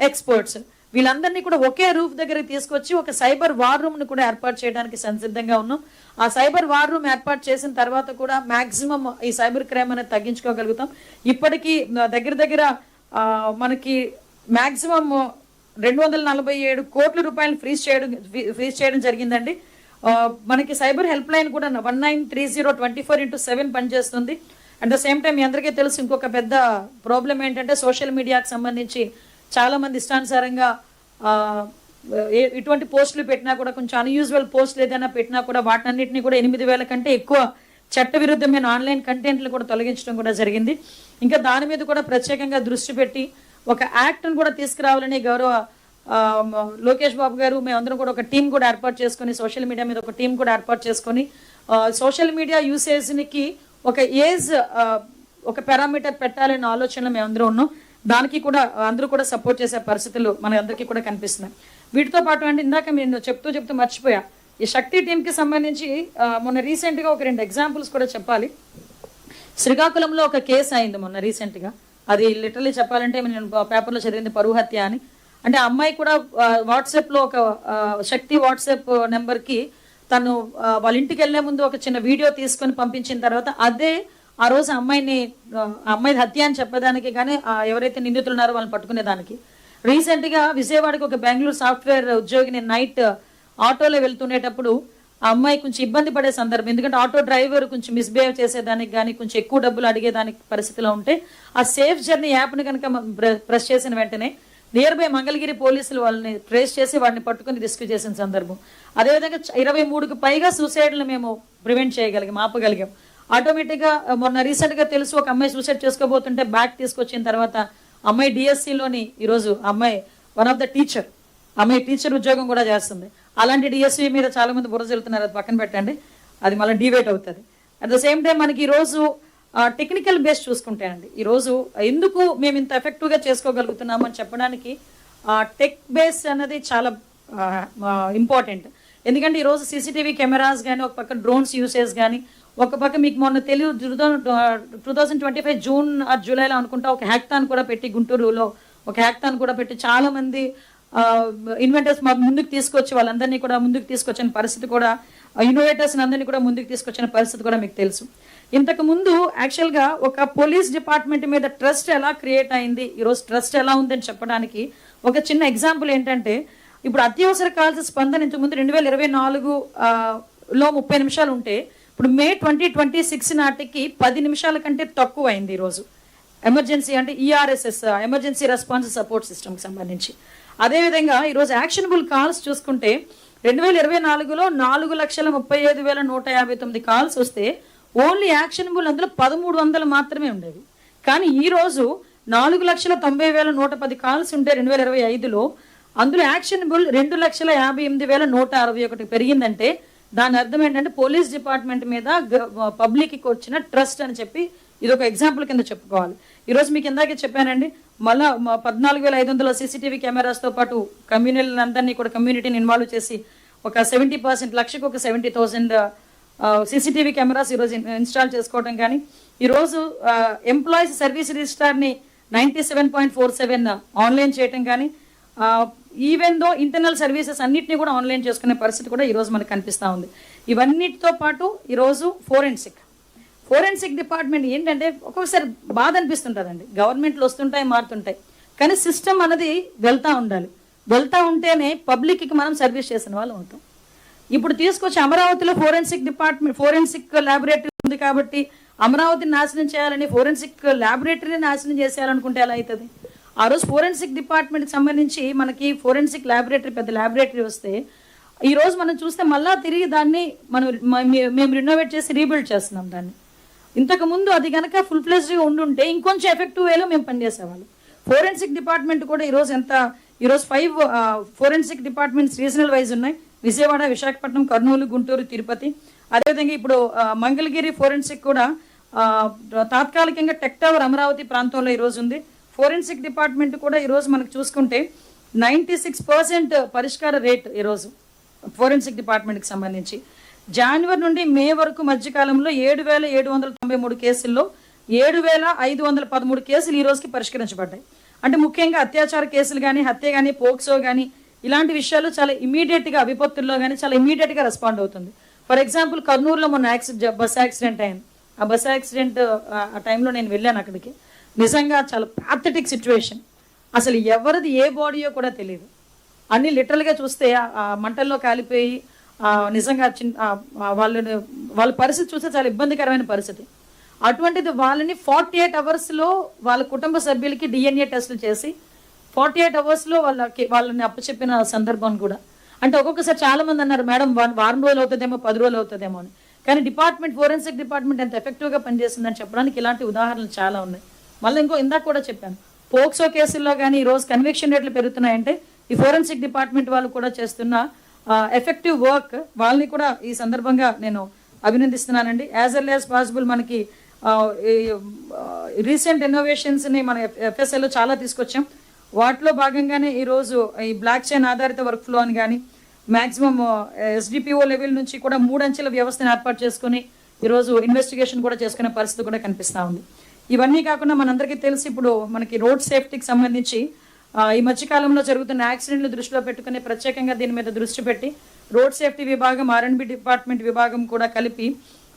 ఎక్స్పర్ట్స్ వీళ్ళందరినీ కూడా ఒకే రూఫ్ దగ్గరికి తీసుకొచ్చి ఒక సైబర్ వార్ రూమ్ను కూడా ఏర్పాటు చేయడానికి సంసిద్ధంగా ఉన్నాం. ఆ సైబర్ వార్ రూమ్ ఏర్పాటు చేసిన తర్వాత కూడా మ్యాక్సిమం ఈ సైబర్ క్రైమ్ అనేది తగ్గించుకోగలుగుతాం. ఇప్పటికీ దగ్గర మనకి మ్యాక్సిమం 247 కోట్ల రూపాయలు ఫ్రీజ్ చేయడం జరిగిందండి. మనకి సైబర్ హెల్ప్ లైన్ కూడా 1930 24/7 పనిచేస్తుంది. అట్ ద సేమ్ టైం మీ అందరికీ తెలుసు ఇంకొక పెద్ద ప్రాబ్లం ఏంటంటే సోషల్ మీడియాకి సంబంధించి చాలామంది ఇష్టానుసారంగా ఇటువంటి పోస్టులు పెట్టినా కూడా, కొంచెం అన్యూజువల్ పోస్టులు ఏదైనా పెట్టినా కూడా వాటన్నిటిని కూడా 8,000 కంటే ఎక్కువ చట్టవిరుద్ధమైన ఆన్లైన్ కంటెంట్లు కూడా తొలగించడం కూడా జరిగింది. ఇంకా దాని మీద కూడా ప్రత్యేకంగా దృష్టి పెట్టి ఒక యాక్ట్ను కూడా తీసుకురావాలని గౌరవ లోకేష్ బాబు గారు మేమందరం కూడా ఒక టీం కూడా ఏర్పాటు చేసుకొని, సోషల్ మీడియా మీద ఒక టీం కూడా ఏర్పాటు చేసుకొని సోషల్ మీడియా యూసేజ్కి ఒక ఏజ్ ఒక పారామీటర్ పెట్టాలనే ఆలోచనలో మేమందరం ఉన్నాం. దానికి కూడా అందరూ కూడా సపోర్ట్ చేసే పరిస్థితులు మన అందరికీ కూడా కనిపిస్తున్నాయి. వీటితో పాటు అంటే ఇందాక నేను చెప్తూ మర్చిపోయా, ఈ శక్తి టీంకి సంబంధించి మొన్న రీసెంట్గా ఒక 2 ఎగ్జాంపుల్స్ కూడా చెప్పాలి. శ్రీకాకుళంలో ఒక కేసు అయింది మొన్న రీసెంట్గా. అది లిటరలీ చెప్పాలంటే నేను పేపర్లో చదివింది పరువు హత్య అని. అంటే అమ్మాయి కూడా వాట్సాప్లో ఒక శక్తి వాట్సాప్ నెంబర్కి తను వాళ్ళ ఇంటికి వెళ్ళే ముందు ఒక చిన్న వీడియో తీసుకొని పంపించిన తర్వాత అదే ఆ రోజు అమ్మాయి హత్య అని చెప్పేదానికి కానీ ఎవరైతే నిందితులు ఉన్నారో వాళ్ళని పట్టుకునేదానికి. రీసెంట్గా విజయవాడకి ఒక బెంగళూరు సాఫ్ట్వేర్ ఉద్యోగిని నైట్ ఆటోలో వెళ్తుండేటప్పుడు ఆ అమ్మాయి కొంచెం ఇబ్బంది పడే సందర్భం, ఎందుకంటే ఆటో డ్రైవర్ కొంచెం మిస్బిహేవ్ చేసేదానికి కానీ కొంచెం ఎక్కువ డబ్బులు అడిగేదానికి పరిస్థితిలో ఉంటే ఆ సేఫ్ జర్నీ యాప్ని కనుక ప్రెస్ చేసిన వెంటనే నియర్ బై మంగళగిరి పోలీసులు వాళ్ళని ట్రేస్ చేసి వాడిని పట్టుకుని రెస్క్యూ చేసిన సందర్భం. అదేవిధంగా 23కు పైగా సూసైడ్లు మేము ప్రివెంట్ చేయగలిగాం, ఆపగలిగాం. ఆటోమేటిక్గా మొన్న రీసెంట్గా తెలుసు ఒక అమ్మాయి సూసైడ్ చేసుకోబోతుంటే బ్యాక్ తీసుకొచ్చిన తర్వాత అమ్మాయి డిఎస్సిలోని ఈరోజు అమ్మాయి వన్ ఆఫ్ ద అమ్మాయి టీచర్ ఉద్యోగం కూడా చేస్తుంది. అలాంటి డిఎస్సి మీద చాలా మంది బుర్ర చెల్లుతున్నారు, అది పక్కన పెట్టండి, అది మళ్ళీ డివేట్ అవుతుంది. అట్ ద సేమ్ టైం మనకి ఈరోజు టెక్నికల్ బేస్ చూసుకుంటే అండి ఈరోజు ఎందుకు మేము ఇంత ఎఫెక్టివ్గా చేసుకోగలుగుతున్నాము అని చెప్పడానికి టెక్ బేస్ అన్నది చాలా ఇంపార్టెంట్. ఎందుకంటే ఈరోజు సీసీటీవీ కెమెరాస్ కానీ, ఒక పక్క డ్రోన్స్ యూసేజ్ కానీ, ఒక పక్క మీకు మొన్న తెలియదు 2025 జూన్ జూలైలో అనుకుంటా ఒక హ్యాక్థాన్ కూడా పెట్టి, గుంటూరులో ఒక హ్యాక్థాన్ కూడా పెట్టి చాలామంది ఇన్వెంటర్స్ ముందుకు తీసుకొచ్చి వాళ్ళందరినీ కూడా ముందుకు తీసుకొచ్చిన పరిస్థితి కూడా, ఇన్నోవేటర్స్ని అందరినీ కూడా ముందుకు తీసుకొచ్చిన పరిస్థితి కూడా మీకు తెలుసు. ఇంతకు ముందు యాక్చువల్గా ఒక పోలీస్ డిపార్ట్మెంట్ మీద ట్రస్ట్ ఎలా క్రియేట్ అయింది, ఈరోజు ట్రస్ట్ ఎలా ఉందని చెప్పడానికి ఒక చిన్న ఎగ్జాంపుల్ ఏంటంటే, ఇప్పుడు అత్యవసర కాల్స్ స్పందన ఇంతకుముందు 2024లో 30 నిమిషాలు ఉంటే ఇప్పుడు మే 2026 నాటికి 10 నిమిషాల కంటే తక్కువ అయింది ఈరోజు. ఎమర్జెన్సీ అంటే ఈఆర్ఎస్ఎస్, ఎమర్జెన్సీ రెస్పాన్స్ సపోర్ట్ సిస్టమ్కి సంబంధించి. అదేవిధంగా ఈరోజు యాక్షనబుల్ కాల్స్ చూసుకుంటే 2024లో 4,35,159 కాల్స్ వస్తే ఓన్లీ యాక్షనబుల్ అందులో 1,300 మాత్రమే ఉండేవి. కానీ ఈరోజు 4,90,110 కాల్స్ ఉంటే 2025లో అందులో యాక్షనబుల్ 2,58,161 పెరిగిందంటే దాని అర్థం ఏంటంటే పోలీస్ డిపార్ట్మెంట్ మీద పబ్లిక్కి వచ్చిన ట్రస్ట్ అని చెప్పి ఇది ఒక ఎగ్జాంపుల్ కింద చెప్పుకోవాలి. ఈరోజు మీకు ఇందాకే చెప్పానండి, మళ్ళీ 14,500 సీసీటీవీ కెమెరాస్తో పాటు కమ్యూనిటీలందరినీ కూడా కమ్యూనిటీని ఇన్వాల్వ్ చేసి ఒక 70% లక్షకు ఒక 70,000 సీసీటీవీ కెమెరాస్ ఈరోజు ఇన్స్టాల్ చేసుకోవడం కానీ, ఈరోజు ఎంప్లాయీస్ సర్వీస్ రిజిస్టార్ని 97.47 ఆన్లైన్ చేయటం కానీ, ఈవెన్ దో ఇంటర్నల్ సర్వీసెస్ అన్నింటినీ కూడా ఆన్లైన్ చేసుకునే పరిస్థితి కూడా ఈరోజు మనకు కనిపిస్తూ ఉంది. ఇవన్నిటితో పాటు ఈరోజు ఫోరెన్సిక్ డిపార్ట్మెంట్ ఏంటంటే ఒక్కొక్కసారి బాధ అనిపిస్తుంటుందండి. గవర్నమెంట్లు వస్తుంటాయి, మారుతుంటాయి, కానీ సిస్టమ్ అనేది వెళ్తూ ఉంటేనే పబ్లిక్కి మనం సర్వీస్ చేసిన వాళ్ళు ఉంటాం. ఇప్పుడు తీసుకొచ్చి అమరావతిలో ఫోరెన్సిక్ ల్యాబొరేటరీ ఉంది కాబట్టి అమరావతిని నాశనం చేయాలని, ఫోరెన్సిక్ ల్యాబొరేటరీని నాశనం చేసేయాలనుకుంటే ఎలా అవుతుంది? ఆ రోజు ఫోరెన్సిక్ డిపార్ట్మెంట్కి సంబంధించి మనకి ఫోరెన్సిక్ ల్యాబొరేటరీ, పెద్ద ల్యాబొరేటరీ వస్తే ఈరోజు మనం చూస్తే మళ్ళీ తిరిగి దాన్ని మేము రినోవేట్ చేసి రీబిల్డ్ చేస్తున్నాం దాన్ని. ఇంతకుముందు అది కనుక ఫుల్ ఫ్లెజ్డ్గా ఉండుంటే ఇంకొంచెం ఎఫెక్టివ్ వేలో మేము పనిచేసేవాళ్ళం. ఫోరెన్సిక్ డిపార్ట్మెంట్ కూడా ఈరోజు 5 ఫోరెన్సిక్ డిపార్ట్మెంట్స్ రీజనల్ వైజ్ ఉన్నాయి. విజయవాడ, విశాఖపట్నం, కర్నూలు, గుంటూరు, తిరుపతి. అదేవిధంగా ఇప్పుడు మంగళగిరి ఫోరెన్సిక్ కూడా తాత్కాలికంగా టెక్ టవర్ అమరావతి ప్రాంతంలో ఈరోజు ఉంది. ఫోరెన్సిక్ డిపార్ట్మెంట్ కూడా ఈరోజు మనకు చూసుకుంటే 96% పరిష్కార రేట్ ఈరోజు ఫోరెన్సిక్ డిపార్ట్మెంట్కి సంబంధించి. జనవరి నుండి మే వరకు మధ్యకాలంలో 7,793 కేసుల్లో 7,513 కేసులు ఈ రోజుకి పరిష్కరించబడ్డాయి. అంటే ముఖ్యంగా అత్యాచార కేసులు కానీ, హత్య కానీ, పోక్సో కానీ ఇలాంటి విషయాలు చాలా ఇమీడియట్గా, విపత్తుల్లో కానీ చాలా ఇమీడియట్గా రెస్పాండ్ అవుతుంది. ఫర్ ఎగ్జాంపుల్ కర్నూలులో మొన్న బస్ యాక్సిడెంట్ అయింది. ఆ బస్ యాక్సిడెంట్ ఆ టైంలో నేను వెళ్ళాను అక్కడికి. నిజంగా చాలా ప్యాథటిక్ సిచ్యువేషన్. అసలు ఎవరిది ఏ బాడీయో కూడా తెలియదు. అన్ని లిటరల్గా చూస్తే ఆ మంటల్లో కాలిపోయి నిజంగా వాళ్ళ పరిస్థితి చూస్తే చాలా ఇబ్బందికరమైన పరిస్థితి. అటువంటిది వాళ్ళని 48 అవర్స్లో వాళ్ళ కుటుంబ సభ్యులకి DNA టెస్టులు చేసి 48 అవర్స్లో వాళ్ళని అప్పచెప్పిన సందర్భం కూడా. అంటే ఒక్కొక్కసారి చాలా మంది అన్నారు, మేడం వారం రోజులు అవుతుందేమో, 10 రోజులు అవుతుందేమో అని. కానీ ఫోరెన్సిక్ డిపార్ట్మెంట్ ఎంత ఎఫెక్టివ్గా పనిచేస్తుందని చెప్పడానికి ఇలాంటి ఉదాహరణలు చాలా ఉన్నాయి. మళ్ళీ ఇందాక కూడా చెప్పాను, పోక్సో కేసుల్లో కానీ ఈరోజు కన్విక్షన్ రేట్లు పెరుగుతున్నాయంటే ఈ ఫోరెన్సిక్ డిపార్ట్మెంట్ వాళ్ళు కూడా చేస్తున్న ఎఫెక్టివ్ వర్క్, వాళ్ళని కూడా ఈ సందర్భంగా నేను అభినందిస్తున్నానండి. యాజ్ ఎర్లీ యాజ్ పాసిబుల్ మనకి రీసెంట్ ఇన్నోవేషన్స్ని మన FSLలో చాలా తీసుకొచ్చాం. వాటిలో భాగంగానే ఈరోజు ఈ బ్లాక్ చైన్ ఆధారిత వర్క్ ఫ్లో అని కానీ, మ్యాక్సిమం SDPO లెవెల్ నుంచి కూడా 3 అంచెల వ్యవస్థను ఏర్పాటు చేసుకుని ఈరోజు ఇన్వెస్టిగేషన్ కూడా చేసుకునే పరిస్థితి కూడా కనిపిస్తూ ఉంది. ఇవన్నీ కాకుండా మనందరికీ తెలిసి ఇప్పుడు మనకి రోడ్ సేఫ్టీకి సంబంధించి ఈ మధ్యకాలంలో జరుగుతున్న యాక్సిడెంట్లు దృష్టిలో పెట్టుకుని ప్రత్యేకంగా దీని మీద దృష్టి పెట్టి రోడ్ సేఫ్టీ విభాగం, R&B డిపార్ట్మెంట్ విభాగం కూడా కలిపి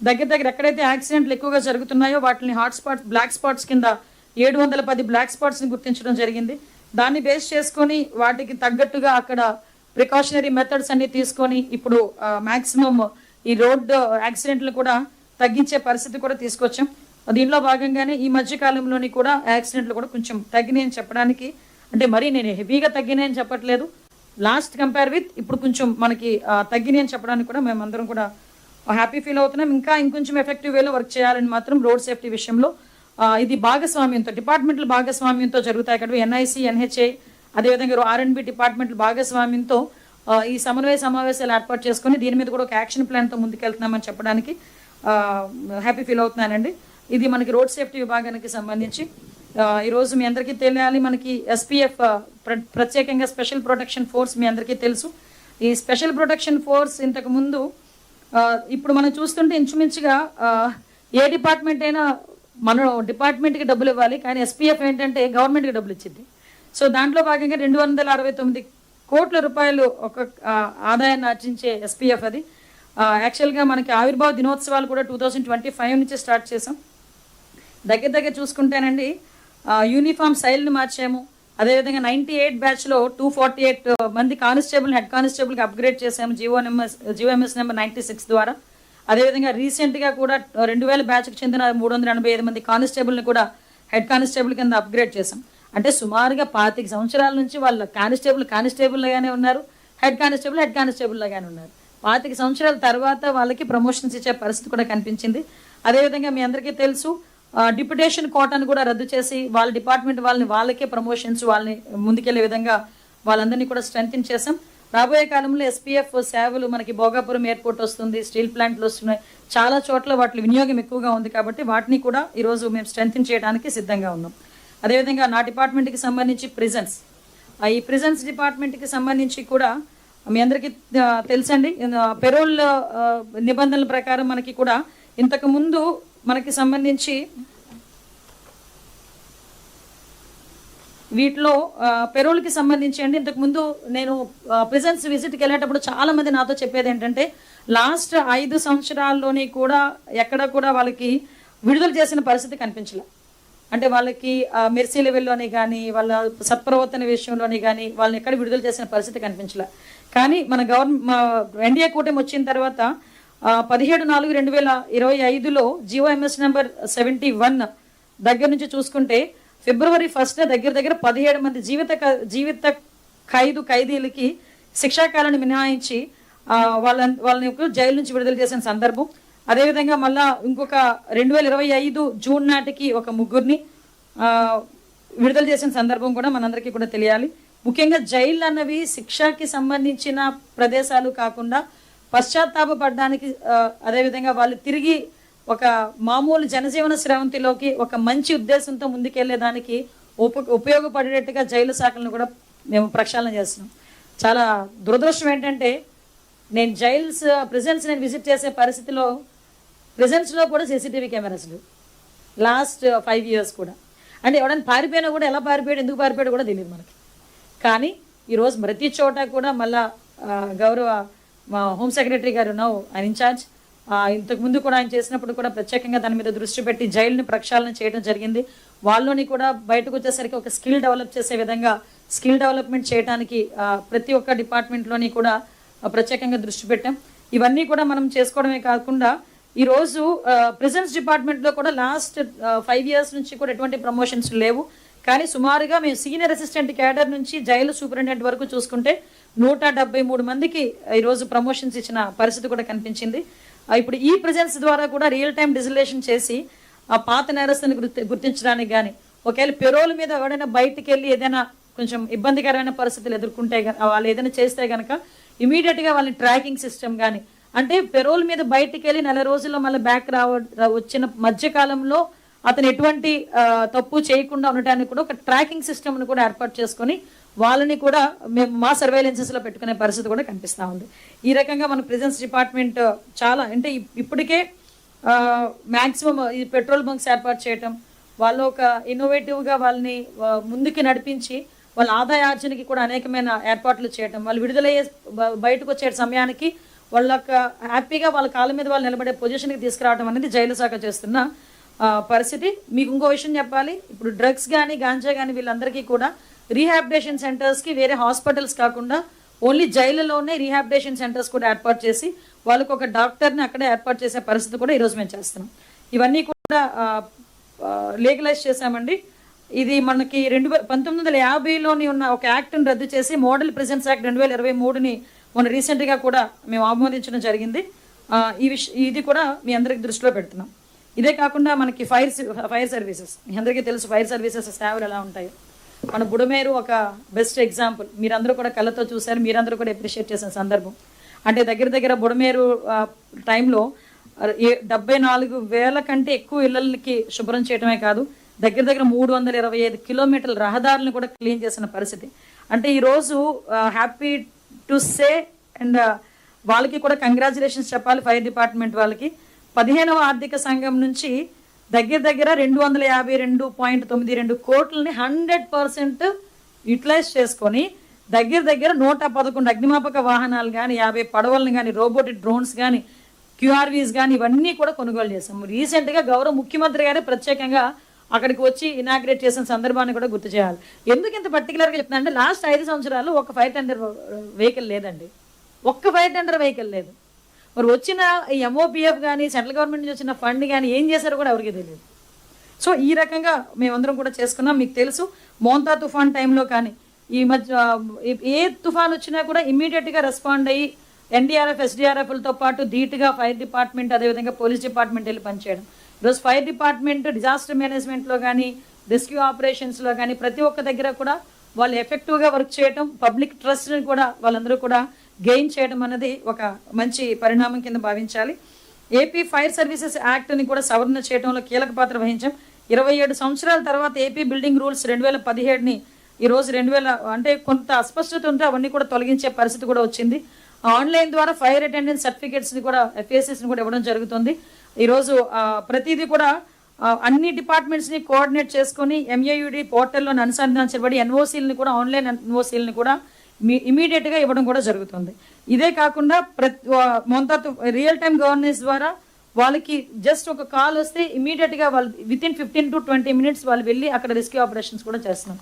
దగ్గర ఎక్కడైతే యాక్సిడెంట్లు ఎక్కువగా జరుగుతున్నాయో వాటిని బ్లాక్ స్పాట్స్ కింద 710 బ్లాక్ స్పాట్స్ని గుర్తించడం జరిగింది. దాన్ని బేస్ చేసుకొని వాటికి తగ్గట్టుగా అక్కడ ప్రికాషనరీ మెథడ్స్ అన్ని తీసుకొని ఇప్పుడు మ్యాక్సిమం ఈ రోడ్ యాక్సిడెంట్లు కూడా తగ్గించే పరిస్థితి కూడా తీసుకొచ్చాం. దీనిలో భాగంగానే ఈ మధ్య కాలంలోని కూడా యాక్సిడెంట్లు కూడా కొంచెం తగ్గినాయని చెప్పడానికి, అంటే మరీ నేను హెవీగా తగ్గినాయని చెప్పట్లేదు, లాస్ట్ కంపేర్ విత్ ఇప్పుడు కొంచెం మనకి తగ్గినాయని చెప్పడానికి కూడా మేమందరం కూడా హ్యాపీ ఫీల్ అవుతున్నాం. ఇంకొంచెం ఎఫెక్టివ్ వేలో వర్క్ చేయాలని మాత్రం రోడ్ సేఫ్టీ విషయంలో ఇది భాగస్వామ్యంతో, డిపార్ట్మెంట్ల భాగస్వామ్యంతో జరుగుతాయి. ఇక్కడ NIC, NHA, అదేవిధంగా R&B డిపార్ట్మెంట్ల భాగస్వామ్యంతో ఈ సమన్వయ సమావేశాలు ఏర్పాటు చేసుకొని దీని మీద కూడా ఒక యాక్షన్ ప్లాన్తో ముందుకెళ్తున్నామని చెప్పడానికి హ్యాపీ ఫీల్ అవుతున్నానండి. ఇది మనకి రోడ్ సేఫ్టీ విభాగానికి సంబంధించి. ఈరోజు మీ అందరికీ తెలియాలి, మనకి SPF ప్రత్యేకంగా స్పెషల్ ప్రొటెక్షన్ ఫోర్స్ మీ అందరికీ తెలుసు. ఈ స్పెషల్ ప్రొటెక్షన్ ఫోర్స్ ఇంతకుముందు ఇప్పుడు మనం చూస్తుంటే ఇంచుమించుగా ఏ డిపార్ట్మెంట్ అయినా మన డిపార్ట్మెంట్కి డబ్బులు ఇవ్వాలి, కానీ SPF ఏంటంటే గవర్నమెంట్కి డబ్బులు ఇచ్చింది. సో దాంట్లో భాగంగా 269 కోట్ల రూపాయలు ఒక ఆదాయాన్ని ఆర్జించే SPF అది. యాక్చువల్గా మనకి ఆవిర్భావ దినోత్సవాలు కూడా 2025 నుంచి స్టార్ట్ చేసాం. దగ్గర చూసుకుంటేనండి యూనిఫామ్ స్టైల్ని మార్చాము. అదేవిధంగా 98 బ్యాచ్లో 248 మంది హెడ్ కానిస్టేబుల్కి అప్గ్రేడ్ చేసాము GOMS నెంబర్ 96 ద్వారా. అదేవిధంగా రీసెంట్గా కూడా 2000 బ్యాచ్కి చెందిన 385 మంది కానిస్టేబుల్ని కూడా హెడ్ కానిస్టేబుల్ కింద అప్గ్రేడ్ చేసాం. అంటే సుమారుగా 25 సంవత్సరాల నుంచి వాళ్ళ కానిస్టేబుల్గానే ఉన్నారు, హెడ్ కానిస్టేబుల్గానే ఉన్నారు. 25 సంవత్సరాల తర్వాత వాళ్ళకి ప్రమోషన్స్ ఇచ్చే పరిస్థితి కూడా కనిపించింది. అదేవిధంగా మీ అందరికీ తెలుసు, డిప్యుటేషన్ కోటాను కూడా రద్దు చేసి వాళ్ళ డిపార్ట్మెంట్ వాళ్ళకే ప్రమోషన్స్, వాళ్ళని ముందుకెళ్లే విధంగా వాళ్ళందరినీ కూడా స్ట్రెంథెన్ చేసాం. రాబోయే కాలంలో ఎస్పీఎఫ్ సేవలు మనకి భోగాపురం ఎయిర్పోర్ట్ వస్తుంది, స్టీల్ ప్లాంట్లు వస్తున్నాయి, చాలా చోట్ల వాటి వినియోగం ఎక్కువగా ఉంది. కాబట్టి వాటిని కూడా ఈరోజు మేము స్ట్రెంథెన్ చేయడానికి సిద్ధంగా ఉన్నాం. అదేవిధంగా నా డిపార్ట్మెంట్కి సంబంధించి ప్రిజన్స్, ఈ ప్రిజన్స్ డిపార్ట్మెంట్కి సంబంధించి కూడా మీ అందరికీ తెలుసండి, పెరోల్ నిబంధనల ప్రకారం మనకి కూడా ఇంతకుముందు మనకి సంబంధించి వీటిలో పెరోల్కి సంబంధించి అండి, ఇంతకుముందు నేను ప్రిజన్స్ విజిట్కి వెళ్ళేటప్పుడు చాలామంది నాతో చెప్పేది ఏంటంటే లాస్ట్ 5 సంవత్సరాల్లోని కూడా ఎక్కడ కూడా వాళ్ళకి విడుదల చేసిన పరిస్థితి కనిపించలే. అంటే వాళ్ళకి మెర్సీ లెవెల్లోని కానీ వాళ్ళ సత్ప్రవర్తన విషయంలోని కానీ వాళ్ళని ఎక్కడ విడుదల చేసిన పరిస్థితి కనిపించలే. కానీ మన ఎన్డీఏ కూటమి వచ్చిన తర్వాత 17/4/2025లో GOMS నెంబర్ 71 దగ్గర నుంచి చూసుకుంటే ఫిబ్రవరి 1 దగ్గర 17 మంది జీవిత ఖైదీలకి శిక్షాకాలాన్ని మినహాయించి వాళ్ళని జైలు నుంచి విడుదల చేసిన సందర్భం. అదేవిధంగా మళ్ళా ఇంకొక 2025 జూన్ నాటికి ఒక 3 విడుదల చేసిన సందర్భం కూడా మనందరికీ కూడా తెలియాలి. ముఖ్యంగా జైలు అన్నవి శిక్షకి సంబంధించిన ప్రదేశాలు కాకుండా పశ్చాత్తాపపడడానికి, అదేవిధంగా వాళ్ళు తిరిగి ఒక మామూలు జనజీవన స్రవంతిలోకి ఒక మంచి ఉద్దేశంతో ముందుకెళ్లేదానికి ఉపయోగపడేట్టుగా జైలు శాఖలను కూడా మేము ప్రక్షాళన చేస్తున్నాం. చాలా దురదృష్టం ఏంటంటే నేను ప్రిజన్స్ నేను విజిట్ చేసే పరిస్థితిలో ప్రిజన్స్లో కూడా CCTV కెమెరాస్ లేవు లాస్ట్ 5 years కూడా. అంటే ఎవడైనా పారిపోయినా కూడా ఎలా పారిపోయాడు, ఎందుకు పారిపోయాడు కూడా తెలియదు మనకి. కానీ ఈరోజు ప్రతి చోట కూడా మళ్ళా గౌరవ మా హోమ్ సెక్రటరీ గారు ఆయన ఇన్ఛార్జ్, ఇంతకుముందు కూడా ఆయన చేసినప్పుడు కూడా ప్రత్యేకంగా దాని మీద దృష్టి పెట్టి జైలుని ప్రక్షాళన చేయడం జరిగింది. వాళ్ళని కూడా బయటకు వచ్చేసరికి ఒక స్కిల్ డెవలప్ చేసే విధంగా స్కిల్ డెవలప్మెంట్ చేయడానికి ప్రతి ఒక్క డిపార్ట్మెంట్లోని కూడా ప్రత్యేకంగా దృష్టి పెట్టాం. ఇవన్నీ కూడా మనం చేసుకోవడమే కాకుండా ఈరోజు ప్రిజన్స్ డిపార్ట్మెంట్లో కూడా లాస్ట్ 5 years నుంచి కూడా ఎటువంటి ప్రమోషన్స్ లేవు. కానీ సుమారుగా మేము సీనియర్ అసిస్టెంట్ క్యాడర్ నుంచి జైలు సూపరింటెండెంట్ వరకు చూసుకుంటే 173 మందికి ఈరోజు ప్రమోషన్స్ ఇచ్చిన పరిస్థితి కూడా కనిపించింది. ఇప్పుడు ఈ ప్రిజన్స్ ద్వారా కూడా రియల్ టైం డిజిలేషన్ చేసి ఆ పాత నేరస్తుని గుర్తించడానికి కానీ, ఒకవేళ పెరోల్ మీద ఎవరైనా బయటికి వెళ్ళి ఏదైనా కొంచెం ఇబ్బందికరమైన పరిస్థితులు ఎదుర్కొంటే వాళ్ళు ఏదైనా చేస్తే కనుక ఇమీడియట్గా వాళ్ళని ట్రాకింగ్ సిస్టమ్ కానీ, అంటే పెరోల్ మీద బయటికి వెళ్ళి 4 రోజుల్లో మళ్ళీ బ్యాక్ వచ్చిన మధ్యకాలంలో అతను ఎటువంటి తప్పు చేయకుండా ఉండటానికి కూడా ఒక ట్రాకింగ్ సిస్టమ్ను కూడా ఏర్పాటు చేసుకొని వాళ్ళని కూడా మేము మా సర్వేలెన్సెస్లో పెట్టుకునే పరిస్థితి కూడా కనిపిస్తూ ఉంది. ఈ రకంగా మన ప్రిజన్స్ డిపార్ట్మెంట్ చాలా అంటే ఇప్పటికే మ్యాక్సిమం ఈ పెట్రోల్ బంక్స్ ఏర్పాటు చేయటం, వాళ్ళు ఒక ఇన్నోవేటివ్గా వాళ్ళని ముందుకు నడిపించి వాళ్ళ ఆదాయార్జనకి కూడా అనేకమైన ఏర్పాట్లు చేయటం, వాళ్ళు విడుదలయ్యే బయటకు వచ్చే సమయానికి వాళ్ళకి హ్యాపీగా వాళ్ళ కాళ్ళ మీద వాళ్ళు నిలబడే పొజిషన్కి తీసుకురావడం అనేది జైలు శాఖ చేస్తున్న పరిస్థితి. మీకు ఇంకో విషయం చెప్పాలి, ఇప్పుడు డ్రగ్స్ కానీ గాంజా కానీ వీళ్ళందరికీ కూడా రీహాబిలిటేషన్ సెంటర్స్కి వేరే హాస్పిటల్స్ కాకుండా ఓన్లీ జైలులోనే రీహాబిలిటేషన్ సెంటర్స్ కూడా ఏర్పాటు చేసి వాళ్ళకు ఒక డాక్టర్ని అక్కడే ఏర్పాటు చేసే పరిస్థితి కూడా ఈరోజు మేము చేస్తున్నాం. ఇవన్నీ కూడా లీగలైజ్ చేశామండి. ఇది మనకి 1950లోని ఉన్న ఒక యాక్ట్ని రద్దు చేసి మోడల్ ప్రిజన్స్ యాక్ట్ 2023ని మొన్న రీసెంట్గా కూడా మేము ఆమోదించడం జరిగింది. ఇది కూడా మీ అందరికి దృష్టిలో పెడుతున్నాం. ఇదే కాకుండా మనకి ఫైర్ సర్వీసెస్, మీ అందరికీ తెలుసు ఫైర్ సర్వీసెస్ సేవలు ఎలా ఉంటాయో. మన బుడమేరు ఒక బెస్ట్ ఎగ్జాంపుల్, మీరందరూ కూడా కళ్ళతో చూశారు, మీరందరూ కూడా అప్రిషియేట్ చేసిన సందర్భం. అంటే దగ్గర బుడమేరు టైంలో 74,000 కంటే ఎక్కువ ఇళ్ళకి శుభ్రం చేయడమే కాదు, దగ్గర 325 కిలోమీటర్ల రహదారులను కూడా క్లీన్ చేసిన పరిస్థితి. అంటే ఈరోజు హ్యాపీ టు సే అండ్ వాళ్ళకి కూడా కంగ్రాచులేషన్స్ చెప్పాలి ఫైర్ డిపార్ట్మెంట్ వాళ్ళకి. 15వ ఆర్థిక సంఘం నుంచి దగ్గర 252.92 కోట్లని 100% యూటిలైజ్ చేసుకొని దగ్గర 111 అగ్నిమాపక వాహనాలు కానీ, 50 పడవలను కానీ, రోబోటిక్ డ్రోన్స్ కానీ, QRVs కానీ ఇవన్నీ కూడా కొనుగోలు చేశాము. రీసెంట్గా గౌరవ ముఖ్యమంత్రి గారే ప్రత్యేకంగా అక్కడికి వచ్చి ఇనాగ్రేట్ చేసిన సందర్భాన్ని కూడా గుర్తు చేయాలి. ఎందుకు ఇంత పర్టికులర్గా చెప్తున్నా అంటే లాస్ట్ 5 సంవత్సరాలు ఒక ఫైర్ టెండర్ వెహికల్ లేదండి, ఒక్క ఫైర్ టెండర్ వెహికల్ లేదు. మరి వచ్చిన ఈ MOPF కానీ సెంట్రల్ గవర్నమెంట్ నుంచి వచ్చిన ఫండ్ కానీ ఏం చేశారో కూడా ఎవరికి తెలియదు. సో ఈ రకంగా మేమందరం కూడా చేసుకున్నాం. మీకు తెలుసు మోంతా తుఫాన్ టైంలో కానీ ఈ మధ్య ఏ తుఫాన్ వచ్చినా కూడా ఇమ్మీడియట్గా రెస్పాండ్ అయ్యి NDRF SDRFలతో పాటు ధీటుగా ఫైర్ డిపార్ట్మెంట్ అదేవిధంగా పోలీస్ డిపార్ట్మెంట్ వెళ్ళి పనిచేయడం. ఈరోజు ఫైర్ డిపార్ట్మెంట్ డిజాస్టర్ మేనేజ్మెంట్లో కానీ రెస్క్యూ ఆపరేషన్స్లో కానీ ప్రతి ఒక్క దగ్గర కూడా వాళ్ళు ఎఫెక్టివ్గా వర్క్ చేయటం, పబ్లిక్ ట్రస్ట్ని కూడా వాళ్ళందరూ కూడా గెయిన్ చేయడం అనేది ఒక మంచి పరిణామం కింద భావించాలి. ఏపీ ఫైర్ సర్వీసెస్ యాక్ట్ని కూడా సవరణ చేయడంలో కీలక పాత్ర వహించాం. 27 సంవత్సరాల తర్వాత ఏపీ బిల్డింగ్ రూల్స్ 2017ని ఈరోజు 2000 అంటే కొంత అస్పష్టత ఉంటే అవన్నీ కూడా తొలగించే పరిస్థితి కూడా వచ్చింది. ఆన్లైన్ ద్వారా ఫైర్ అటెండెన్స్ సర్టిఫికేట్స్ని కూడా FACSని కూడా ఇవ్వడం జరుగుతుంది. ఈరోజు ప్రతిదీ కూడా అన్ని డిపార్ట్మెంట్స్ని కోఆర్డినేట్ చేసుకొని MAUD పోర్టల్లో అనుసంధానించబడి NOCలని కూడా ఆన్లైన్ NOCలని కూడా ఇమీడియట్గా ఇవ్వడం కూడా జరుగుతుంది. ఇదే కాకుండా రియల్ టైమ్ గవర్నెన్స్ ద్వారా వాళ్ళకి జస్ట్ ఒక కాల్ వస్తే ఇమీడియట్గా వాళ్ళు వితిన్ 15 to 20 minutes వాళ్ళు వెళ్ళి అక్కడ రెస్క్యూ ఆపరేషన్స్ కూడా చేస్తున్నాం.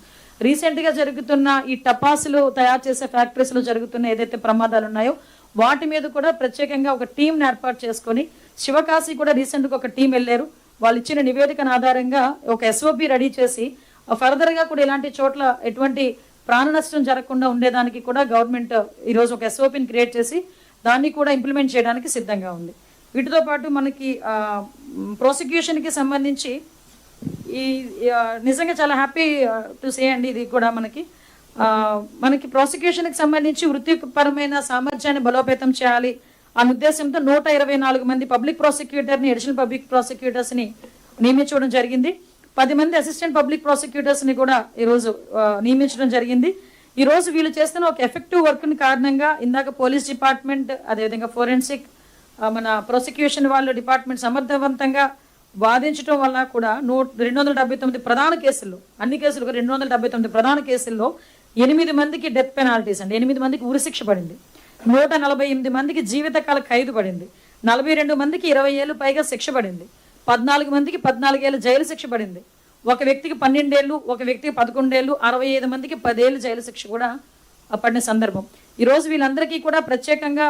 రీసెంట్గా జరుగుతున్న ఈ టపాసులు తయారు చేసే ఫ్యాక్టరీస్లో జరుగుతున్న ఏదైతే ప్రమాదాలు ఉన్నాయో వాటి మీద కూడా ప్రత్యేకంగా ఒక టీంని ఏర్పాటు చేసుకొని శివకాశి కూడా రీసెంట్గా ఒక టీం వెళ్ళారు. వాళ్ళు ఇచ్చిన నివేదికను ఆధారంగా ఒక SOP రెడీ చేసి ఫర్దర్గా కూడా ఇలాంటి చోట్ల ఎటువంటి ప్రాణ నష్టం జరగకుండా ఉండేదానికి కూడా గవర్నమెంట్ ఈరోజు ఒక SOPని క్రియేట్ చేసి దాన్ని కూడా ఇంప్లిమెంట్ చేయడానికి సిద్ధంగా ఉంది. వీటితో పాటు మనకి ప్రాసిక్యూషన్కి సంబంధించి ఈ నిజంగా చాలా హ్యాపీ టు సే అండి. ఇది కూడా మనకి ప్రాసిక్యూషన్కి సంబంధించి వృత్తిపరమైన సామర్థ్యాన్ని బలోపేతం చేయాలి అనే ఉద్దేశంతో 124 మంది పబ్లిక్ ప్రాసిక్యూటర్ని, అడిషనల్ పబ్లిక్ ప్రాసిక్యూటర్స్ని నియమించడం జరిగింది. 10 మంది అసిస్టెంట్ పబ్లిక్ ప్రాసిక్యూటర్స్ని కూడా ఈరోజు నియమించడం జరిగింది. ఈరోజు వీళ్ళు చేస్తున్న ఒక ఎఫెక్టివ్ వర్క్ని కారణంగా ఇందాక పోలీస్ డిపార్ట్మెంట్, అదేవిధంగా ఫోరెన్సిక్, మన ప్రాసిక్యూషన్ వాళ్ళు డిపార్ట్మెంట్ సమర్థవంతంగా వాదించడం వల్ల కూడా 279 ప్రధాన కేసుల్లో, అన్ని కేసులు 279 ప్రధాన కేసుల్లో 8 మందికి డెత్ పెనాల్టీస్ అండి, 8 మందికి ఉరిశిక్ష పడింది, 148 మందికి జీవితకాల ఖైదు పడింది, 42 మందికి 20 ఏళ్ళు పైగా శిక్ష పడింది, 14 మందికి 14 ఏళ్ళ జైలు శిక్ష పడింది, ఒక వ్యక్తికి 12 ఏళ్ళు, ఒక వ్యక్తికి 11 ఏళ్ళు, 65 మందికి 10 ఏళ్ళు జైలు శిక్ష కూడా పడిన సందర్భం. ఈరోజు వీళ్ళందరికీ కూడా ప్రత్యేకంగా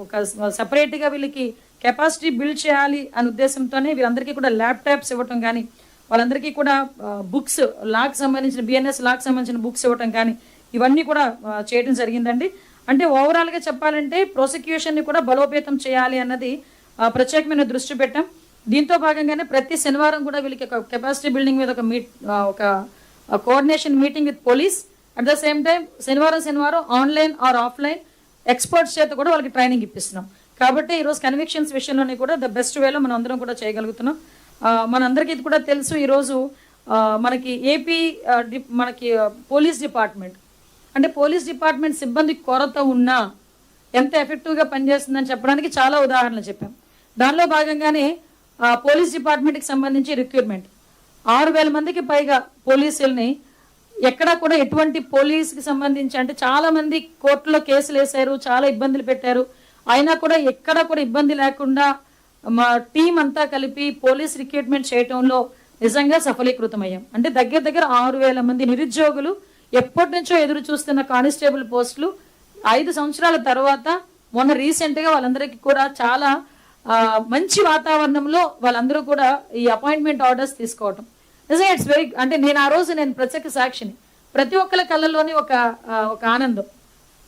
ఒక సపరేట్గా వీళ్ళకి కెపాసిటీ బిల్డ్ చేయాలి అనే ఉద్దేశంతోనే వీళ్ళందరికీ కూడా ల్యాప్టాప్స్ ఇవ్వటం కానీ, వాళ్ళందరికీ కూడా బుక్స్ లాకి సంబంధించిన BNS లాకి సంబంధించిన బుక్స్ ఇవ్వటం కానీ ఇవన్నీ కూడా చేయడం జరిగిందండి. అంటే ఓవరాల్గా చెప్పాలంటే ప్రాసిక్యూషన్ని కూడా బలోపేతం చేయాలి అన్నది ప్రత్యేకమైన దృష్టి పెట్టాం. దీంతో భాగంగానే ప్రతి శనివారం కూడా వీళ్ళకి ఒక కెపాసిటీ బిల్డింగ్ మీద ఒక coordination meeting with police. At the same time శనివారం ఆన్లైన్ ఆర్ ఆఫ్లైన్ ఎక్స్పర్ట్స్ చేత కూడా వాళ్ళకి ట్రైనింగ్ ఇప్పిస్తున్నాం. కాబట్టి ఈరోజు కన్విక్షన్స్ విషయంలోనే కూడా ద బెస్ట్ వేలో మనం అందరం కూడా చేయగలుగుతున్నాం. మనందరికీ ఇది కూడా తెలుసు. ఈరోజు మనకి ఏపీ మనకి పోలీస్ డిపార్ట్మెంట్, అంటే పోలీస్ డిపార్ట్మెంట్ సిబ్బంది కొరత ఉన్నా ఎంత ఎఫెక్టివ్గా పనిచేస్తుందని చెప్పడానికి చాలా ఉదాహరణలు చెప్పాం. దానిలో భాగంగానే పోలీస్ డిపార్ట్మెంట్కి సంబంధించి రిక్రూట్మెంట్ 6,000 మందికి పైగా పోలీసుల్ని ఎక్కడా కూడా ఎటువంటి పోలీస్కి సంబంధించి, అంటే చాలా మంది కోర్టులో కేసులు వేశారు, చాలా ఇబ్బందులు పెట్టారు, అయినా కూడా ఎక్కడా కూడా ఇబ్బంది లేకుండా మా టీం అంతా కలిపి పోలీస్ రిక్రూట్మెంట్ చేయటంలో నిజంగా సఫలీకృతమయ్యాం. అంటే దగ్గర 6,000 మంది నిరుద్యోగులు ఎప్పటి నుంచో ఎదురు చూస్తున్న కానిస్టేబుల్ పోస్టులు 5 సంవత్సరాల తర్వాత మొన్న రీసెంట్గా వాళ్ళందరికీ కూడా చాలా మంచి వాతావరణంలో వాళ్ళందరూ కూడా ఈ అపాయింట్మెంట్ ఆర్డర్స్ తీసుకోవటం నిజంగా ఇట్స్ వెరీ, అంటే నేను ఆ రోజు ప్రత్యేక సాక్షిని. ప్రతి ఒక్కరి కళ్ళల్లోని ఒక ఆనందం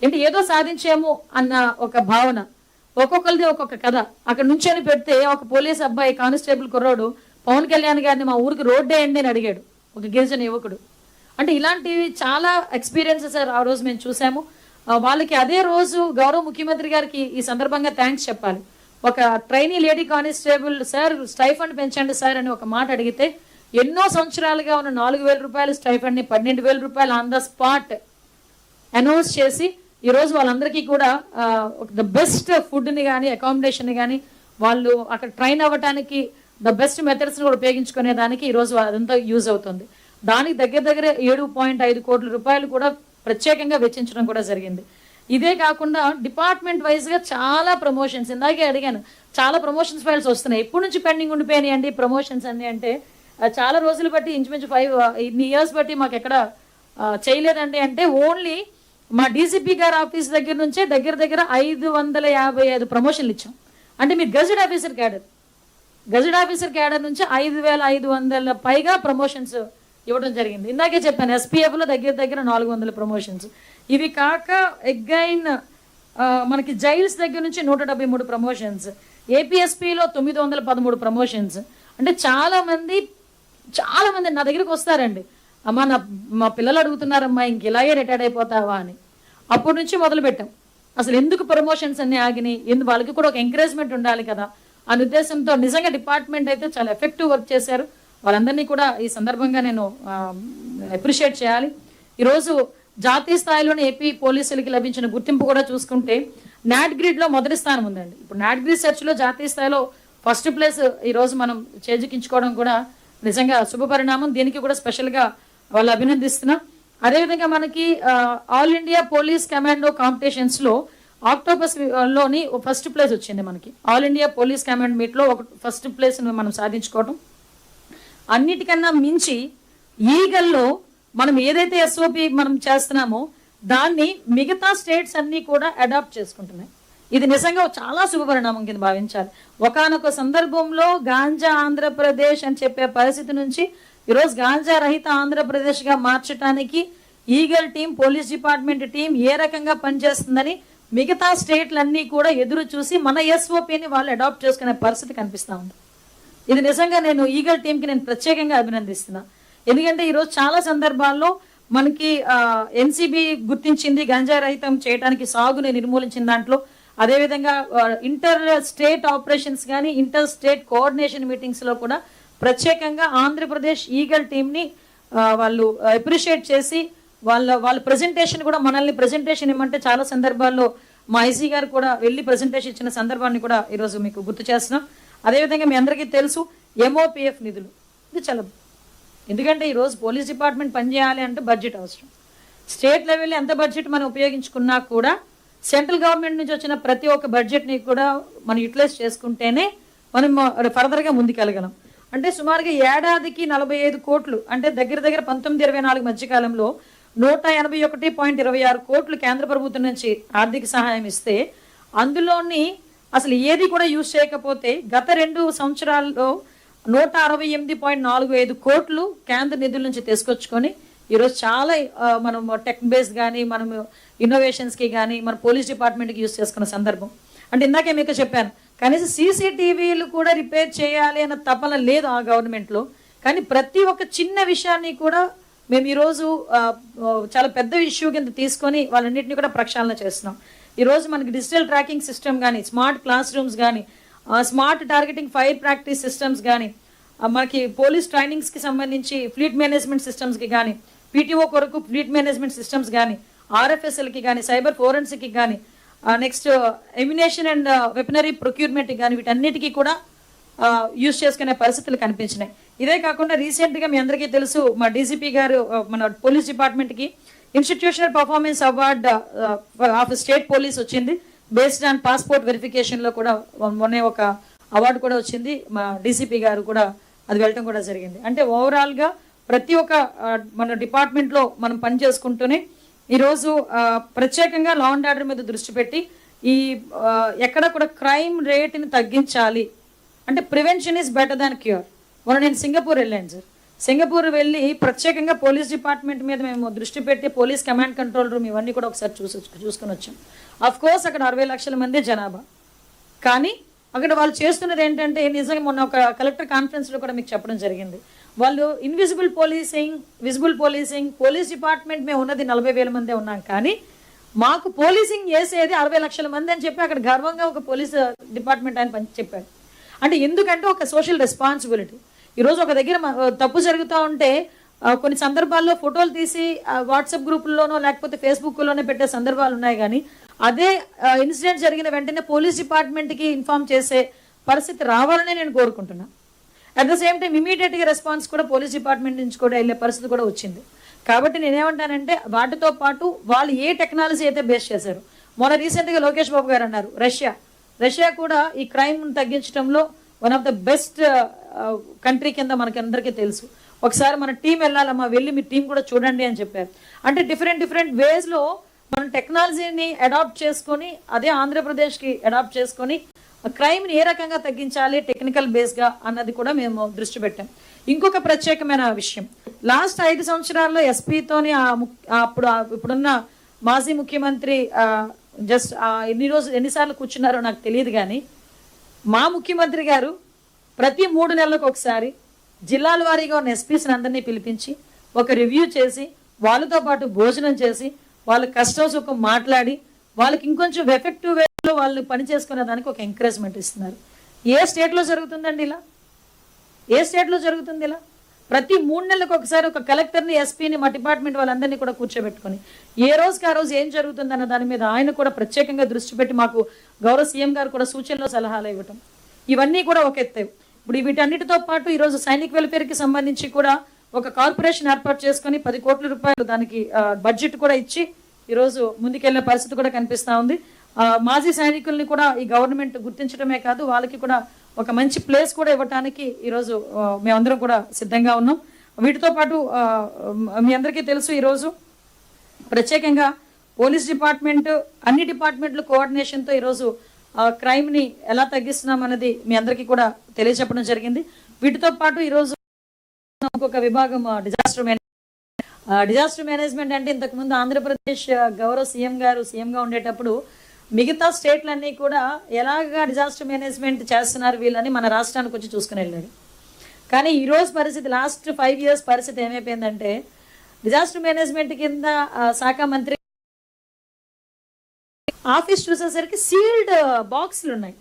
ఏంటి, ఏదో సాధించాము అన్న ఒక భావన. ఒక్కొక్కరిది ఒక్కొక్క కథ. అక్కడ నుంచొని పెడితే ఒక పోలీస్ అబ్బాయి కానిస్టేబుల్ కుర్రోడు పవన్ కళ్యాణ్ గారిని మా ఊరికి రోడ్డు వేయండి అని అడిగాడు, ఒక గిరిజన యువకుడు. అంటే ఇలాంటివి చాలా ఎక్స్పీరియన్సెస్ ఆ రోజు మేము చూసాము. వాళ్ళకి అదే రోజు గౌరవ ముఖ్యమంత్రి గారికి ఈ సందర్భంగా థ్యాంక్స్ చెప్పాలి. ఒక trainee lady constable sir stipend పెంచండి సార్ అని ఒక మాట అడిగితే ఎన్నో సంవత్సరాలుగా ఉన్న 4,000 రూపాయల స్టైఫండ్ని 12,000 రూపాయలు ఆన్ ద స్పాట్ అనౌన్స్ చేసి ఈరోజు వాళ్ళందరికీ కూడా ద బెస్ట్ ఫుడ్ని కానీ అకామిడేషన్ని కానీ వాళ్ళు అక్కడ ట్రైన్ అవ్వటానికి ద బెస్ట్ మెథడ్స్ని కూడా ఉపయోగించుకునే దానికి ఈరోజు అదంతా యూజ్ అవుతుంది. దానికి దగ్గర 7.5 కోట్ల రూపాయలు కూడా ప్రత్యేకంగా వెచ్చించడం కూడా జరిగింది. ఇదే కాకుండా డిపార్ట్మెంట్ వైజ్గా చాలా ప్రమోషన్స్, ఇందాకే అడిగాను, చాలా ప్రమోషన్స్ ఫైల్స్ వస్తున్నాయి. ఎప్పటి నుంచి పెండింగ్ ఉండిపోయినాయండి ప్రమోషన్స్ అన్ని అంటే చాలా రోజులు బట్టి ఇంచుమించు 5 years బట్టి మాకు ఎక్కడ చేయలేదండి. అంటే ఓన్లీ మా DCP గారి ఆఫీస్ దగ్గర నుంచే దగ్గర 555 ప్రమోషన్లు ఇచ్చాం. అంటే మీరు గజెట్ ఆఫీసర్ క్యాడర్ నుంచి 5,500 పైగా ప్రమోషన్స్ ఇవ్వడం జరిగింది. ఇందాకే చెప్పాను, SPFలో దగ్గర 400 ప్రమోషన్స్. ఇవి కాక అగైన్ మనకి జైల్స్ దగ్గర నుంచి 173 ప్రమోషన్స్, APSPలో 913 ప్రమోషన్స్. అంటే చాలా మంది నా దగ్గరికి వస్తారండి, అమ్మ మా పిల్లలు అడుగుతున్నారమ్మా ఇంక ఇలాగే రిటైర్డ్ అయిపోతావా అని. అప్పటి నుంచి మొదలుపెట్టాం. అసలు ఎందుకు ప్రమోషన్స్ అన్నీ ఆగినాయి, వాళ్ళకి కూడా ఒక ఎంకరేజ్మెంట్ ఉండాలి కదా అనే ఉద్దేశంతో నిజంగా డిపార్ట్మెంట్ అయితే చాలా ఎఫెక్టివ్ వర్క్ చేశారు. వాళ్ళందరినీ కూడా ఈ సందర్భంగా నేను అప్రిషియేట్ చేయాలి. ఈరోజు జాతీయ స్థాయిలోనే ఏపీ పోలీసులకి లభించిన గుర్తింపు కూడా చూసుకుంటే నాట్ గ్రిడ్లో మొదటి స్థానం ఉందండి. ఇప్పుడు నాట్ గ్రిడ్ సెర్చ్లో జాతీయ స్థాయిలో ఫస్ట్ ప్లేస్ ఈరోజు మనం చేజిక్కించుకోవడం కూడా నిజంగా శుభ పరిణామం. దీనికి కూడా స్పెషల్గా వాళ్ళు అభినందిస్తున్నాం. అదేవిధంగా మనకి ఆల్ ఇండియా పోలీస్ కమాండో కాంపిటీషన్స్లో ఆక్టోబస్ లోని ఫస్ట్ ప్లేస్ వచ్చింది మనకి. ఆల్ ఇండియా పోలీస్ కమాండ్ మీట్లో ఒక ఫస్ట్ ప్లేస్ మనం సాధించుకోవడం. అన్నిటికన్నా మించి ఈగల్లో మనం ఏదైతే ఎస్ఓపి మనం చేస్తున్నామో దాన్ని మిగతా స్టేట్స్ అన్నీ కూడా అడాప్ట్ చేసుకుంటున్నాయి. ఇది నిజంగా చాలా శుభపరిణామం కింద భావించాలి. ఒకానొక సందర్భంలో గాంజా ఆంధ్రప్రదేశ్ అని చెప్పే పరిస్థితి నుంచి ఈరోజు గాంజా రహిత ఆంధ్రప్రదేశ్గా మార్చడానికి Eagle team, police department team ఏ రకంగా పనిచేస్తుందని మిగతా స్టేట్లన్నీ కూడా ఎదురు చూసి మన ఎస్ఓపిని వాళ్ళు అడాప్ట్ చేసుకునే పరిస్థితి కనిపిస్తూ ఉంది. ఇది నిజంగా నేను ఈగల్ టీంకి నేను ప్రత్యేకంగా అభినందిస్తున్నా. ఎందుకంటే ఈరోజు చాలా సందర్భాల్లో మనకి ఎన్సీబీ గుర్తించింది గంజా రహితం చేయడానికి, సాగుని నిర్మూలించిన దాంట్లో. అదేవిధంగా ఇంటర్ స్టేట్ ఆపరేషన్స్ కానీ ఇంటర్ స్టేట్ కోఆర్డినేషన్ మీటింగ్స్లో కూడా ప్రత్యేకంగా ఆంధ్రప్రదేశ్ ఈగల్ టీంని వాళ్ళు అప్రిషియేట్ చేసి వాళ్ళ ప్రజెంటేషన్ కూడా మనల్ని ప్రజెంటేషన్ ఇవ్వమంటే చాలా సందర్భాల్లో మా ఐసీ గారు కూడా వెళ్ళి ప్రజెంటేషన్ ఇచ్చిన సందర్భాన్ని కూడా ఈరోజు మీకు గుర్తు చేస్తున్నాం. అదేవిధంగా మీ అందరికీ తెలుసు ఎంఓపిఎఫ్ నిధులు, ఇది చాలా, ఎందుకంటే ఈరోజు పోలీస్ డిపార్ట్మెంట్ పనిచేయాలి అంటే బడ్జెట్ అవసరం. స్టేట్ లెవెల్లో ఎంత బడ్జెట్ మనం ఉపయోగించుకున్నా కూడా సెంట్రల్ గవర్నమెంట్ నుంచి వచ్చిన ప్రతి ఒక్క బడ్జెట్ని కూడా మనం యూటిలైజ్ చేసుకుంటేనే మనం ఫర్దర్గా ముందుకెళ్ళగలం. అంటే సుమారుగా ఏడాదికి 45 కోట్లు, అంటే దగ్గర 19-24 మధ్యకాలంలో 181.26 కోట్లు కేంద్ర ప్రభుత్వం నుంచి ఆర్థిక సహాయం ఇస్తే అందులోని అసలు ఏది కూడా యూజ్ చేయకపోతే గత 2 సంవత్సరాల్లో 168.45 కోట్లు కేంద్ర నిధుల నుంచి తీసుకొచ్చుకొని ఈరోజు చాలా మనం టెక్ బేస్ కానీ మనం ఇన్నోవేషన్స్కి కానీ మన పోలీస్ డిపార్ట్మెంట్కి యూజ్ చేసుకున్న సందర్భం. అంటే ఇందాకే మీకు చెప్పాను, కనీసం సీసీటీవీలు కూడా రిపేర్ చేయాలి అన్న తపన లేదు ఆ గవర్నమెంట్లో. కానీ ప్రతి ఒక్క చిన్న విషయాన్ని కూడా మేము ఈరోజు చాలా పెద్ద ఇష్యూ కింద తీసుకొని వాళ్ళన్నింటినీ కూడా ప్రక్షాళన చేస్తున్నాం. ఈరోజు మనకి డిజిటల్ ట్రాకింగ్ సిస్టమ్ కానీ, స్మార్ట్ క్లాస్ రూమ్స్ కానీ, smart targeting fire practice systems కానీ, మనకి పోలీస్ ట్రైనింగ్స్కి సంబంధించి ఫ్లీట్ మేనేజ్మెంట్ సిస్టమ్స్కి కానీ, పీటీఓ కొరకు ఫ్లీట్ మేనేజ్మెంట్ సిస్టమ్స్ కానీ, ఆర్ఎఫ్ఎస్ఎల్కి కానీ, సైబర్ ఫోరెన్సిక్కి కానీ, నెక్స్ట్ ఎమ్యునేషన్ అండ్ వెపనరీ ప్రొక్యూర్మెంట్కి కానీ, వీటన్నిటికీ కూడా యూజ్ చేసుకునే పరిస్థితులు కనిపించినాయి. ఇదే కాకుండా రీసెంట్గా మీ అందరికీ తెలుసు, మా డీజీపీ గారు మన పోలీస్ డిపార్ట్మెంట్కి institutional performance award of state police వచ్చింది. బేస్డ్ ఆన్ పాస్పోర్ట్ వెరిఫికేషన్లో కూడా మొన్న ఒక అవార్డు కూడా వచ్చింది. మా డీసీపీ గారు కూడా అది వెళ్ళటం కూడా జరిగింది. అంటే ఓవరాల్గా ప్రతి ఒక్క మన డిపార్ట్మెంట్లో మనం పని చేసుకుంటూనే ఈరోజు ప్రత్యేకంగా లా అండ్ ఆర్డర్ మీద దృష్టి పెట్టి ఈ ఎక్కడ కూడా క్రైమ్ రేట్ని తగ్గించాలి. అంటే prevention is better than cure. మొన్న నేను సింగపూర్ వెళ్ళాను సార్. సింగపూర్ వెళ్ళి ప్రత్యేకంగా పోలీస్ డిపార్ట్మెంట్ మీద మేము దృష్టి పెట్టి పోలీస్ కమాండ్ కంట్రోల్ రూమ్ ఇవన్నీ కూడా ఒకసారి చూసుకొని వచ్చాం. అఫ్ కోర్స్ అక్కడ 60 లక్షల మంది జనాభా, కానీ అక్కడ వాళ్ళు చేస్తున్నది ఏంటంటే, నిజంగా మొన్న ఒక కలెక్టర్ కాన్ఫరెన్స్లో కూడా మీకు చెప్పడం జరిగింది, వాళ్ళు invisible policing, visible policing, police department మేము ఉన్నది 40,000 మందే ఉన్నాం, కానీ మాకు పోలీసింగ్ చేసేది 60 లక్షల మంది అని చెప్పి అక్కడ గర్వంగా ఒక పోలీస్ డిపార్ట్మెంట్ ఆయన చెప్పాడు. అంటే ఎందుకంటే ఒక సోషల్ రెస్పాన్సిబిలిటీ. ఈరోజు ఒక దగ్గర తప్పు జరుగుతూ ఉంటే కొన్ని సందర్భాల్లో ఫోటోలు తీసి వాట్సాప్ గ్రూపుల్లోనో లేకపోతే ఫేస్బుక్లోనే పెట్టే సందర్భాలు ఉన్నాయి, కానీ అదే ఇన్సిడెంట్ జరిగిన వెంటనే పోలీస్ డిపార్ట్మెంట్కి ఇన్ఫార్మ్ చేసే పరిస్థితి రావాలని నేను కోరుకుంటున్నాను. అట్ ద సేమ్ టైం ఇమీడియట్గా రెస్పాన్స్ కూడా పోలీస్ డిపార్ట్మెంట్ నుంచి కూడా వెళ్ళే పరిస్థితి కూడా వచ్చింది. కాబట్టి నేనేమంటానంటే వాటితో పాటు వాళ్ళు ఏ టెక్నాలజీ అయితే బేస్ చేశారు. మొన్న రీసెంట్గా లోకేష్ బాబు గారు అన్నారు, రష్యా కూడా ఈ క్రైమ్ తగ్గించడంలో one of the best country కింద మనకి అందరికీ తెలుసు. ఒకసారి మన టీం వెళ్ళాలమ్మా, వెళ్ళి మీ టీం కూడా చూడండి అని చెప్పారు. అంటే డిఫరెంట్ వేస్లో మనం టెక్నాలజీని అడాప్ట్ చేసుకొని అదే ఆంధ్రప్రదేశ్కి అడాప్ట్ చేసుకొని క్రైమ్ని ఏ రకంగా తగ్గించాలి టెక్నికల్ బేస్గా అన్నది కూడా మేము దృష్టి పెట్టాం. ఇంకొక ప్రత్యేకమైన విషయం, లాస్ట్ 5 సంవత్సరాల్లో ఎస్పీతోని ఇప్పుడున్న మాజీ ముఖ్యమంత్రి జస్ట్ ఎన్నిసార్లు కూర్చున్నారో నాకు తెలియదు, కానీ మా ముఖ్యమంత్రి గారు ప్రతి 3 నెలలకు ఒకసారి జిల్లాల వారీగా ఉన్న ఎస్పీస్ని అందరినీ పిలిపించి ఒక రివ్యూ చేసి వాళ్ళతో పాటు భోజనం చేసి వాళ్ళ కష్టం సుఖం మాట్లాడి వాళ్ళకి ఇంకొంచెం ఎఫెక్టివ్ వేలో వాళ్ళు పని చేసుకునే దానికి ఒక ఎంకరేజ్మెంట్ ఇస్తున్నారు. ఏ స్టేట్లో జరుగుతుందండి ఇలా? ఏ స్టేట్లో జరుగుతుంది ఇలా? ప్రతి 3 నెలలకు ఒకసారి ఒక కలెక్టర్ని, ఎస్పీని, మా డిపార్ట్మెంట్ వాళ్ళందరినీ కూడా కూర్చోబెట్టుకొని ఏ రోజుకి ఆ రోజు ఏం జరుగుతుందన్న దాని మీద ఆయన కూడా ప్రత్యేకంగా దృష్టి పెట్టి మాకు గౌరవ సీఎం గారు కూడా సూచనలు సలహాలు ఇవ్వటం, ఇవన్నీ కూడా ఒక ఎత్తే. ఇప్పుడు వీటన్నిటితో పాటు ఈరోజు సైనిక్ వెల్ఫేర్కి సంబంధించి కూడా ఒక కార్పొరేషన్ ఏర్పాటు చేసుకొని 10 కోట్ల రూపాయలు దానికి బడ్జెట్ కూడా ఇచ్చి ఈరోజు ముందుకెళ్లే పరిస్థితి కూడా కనిపిస్తూ ఉంది. మాజీ సైనికుల్ని కూడా ఈ గవర్నమెంట్ గుర్తించడమే కాదు, వాళ్ళకి కూడా ఒక మంచి ప్లేస్ కూడా ఇవ్వడానికి ఈరోజు మేమందరం కూడా సిద్ధంగా ఉన్నాం. వీటితో పాటు మీ అందరికీ తెలుసు, ఈరోజు ప్రత్యేకంగా పోలీస్ డిపార్ట్మెంట్ అన్ని డిపార్ట్మెంట్లు కోఆర్డినేషన్తో ఈరోజు క్రైమ్ని ఎలా తగ్గిస్తున్నాం అన్నది మీ అందరికీ కూడా తెలియచెప్పడం జరిగింది. వీటితో పాటు ఈరోజు ఒక విభాగం డిజాస్టర్ మేనేజ్మెంట్ అంటే ఇంతకుముందు ఆంధ్రప్రదేశ్ గౌరవ సీఎంగా ఉండేటప్పుడు మిగతా స్టేట్లన్నీ కూడా ఎలాగా డిజాస్టర్ మేనేజ్మెంట్ చేస్తున్నారు వీళ్ళని మన రాష్ట్రానికి వచ్చి చూసుకుని వెళ్ళాడు. కానీ ఈరోజు పరిస్థితి, లాస్ట్ 5 years పరిస్థితి ఏమైపోయిందంటే డిజాస్టర్ మేనేజ్మెంట్ కింద శాఖ మంత్రి ఆఫీస్ చూసేసరికి సీల్డ్ బాక్సులు ఉన్నాయి.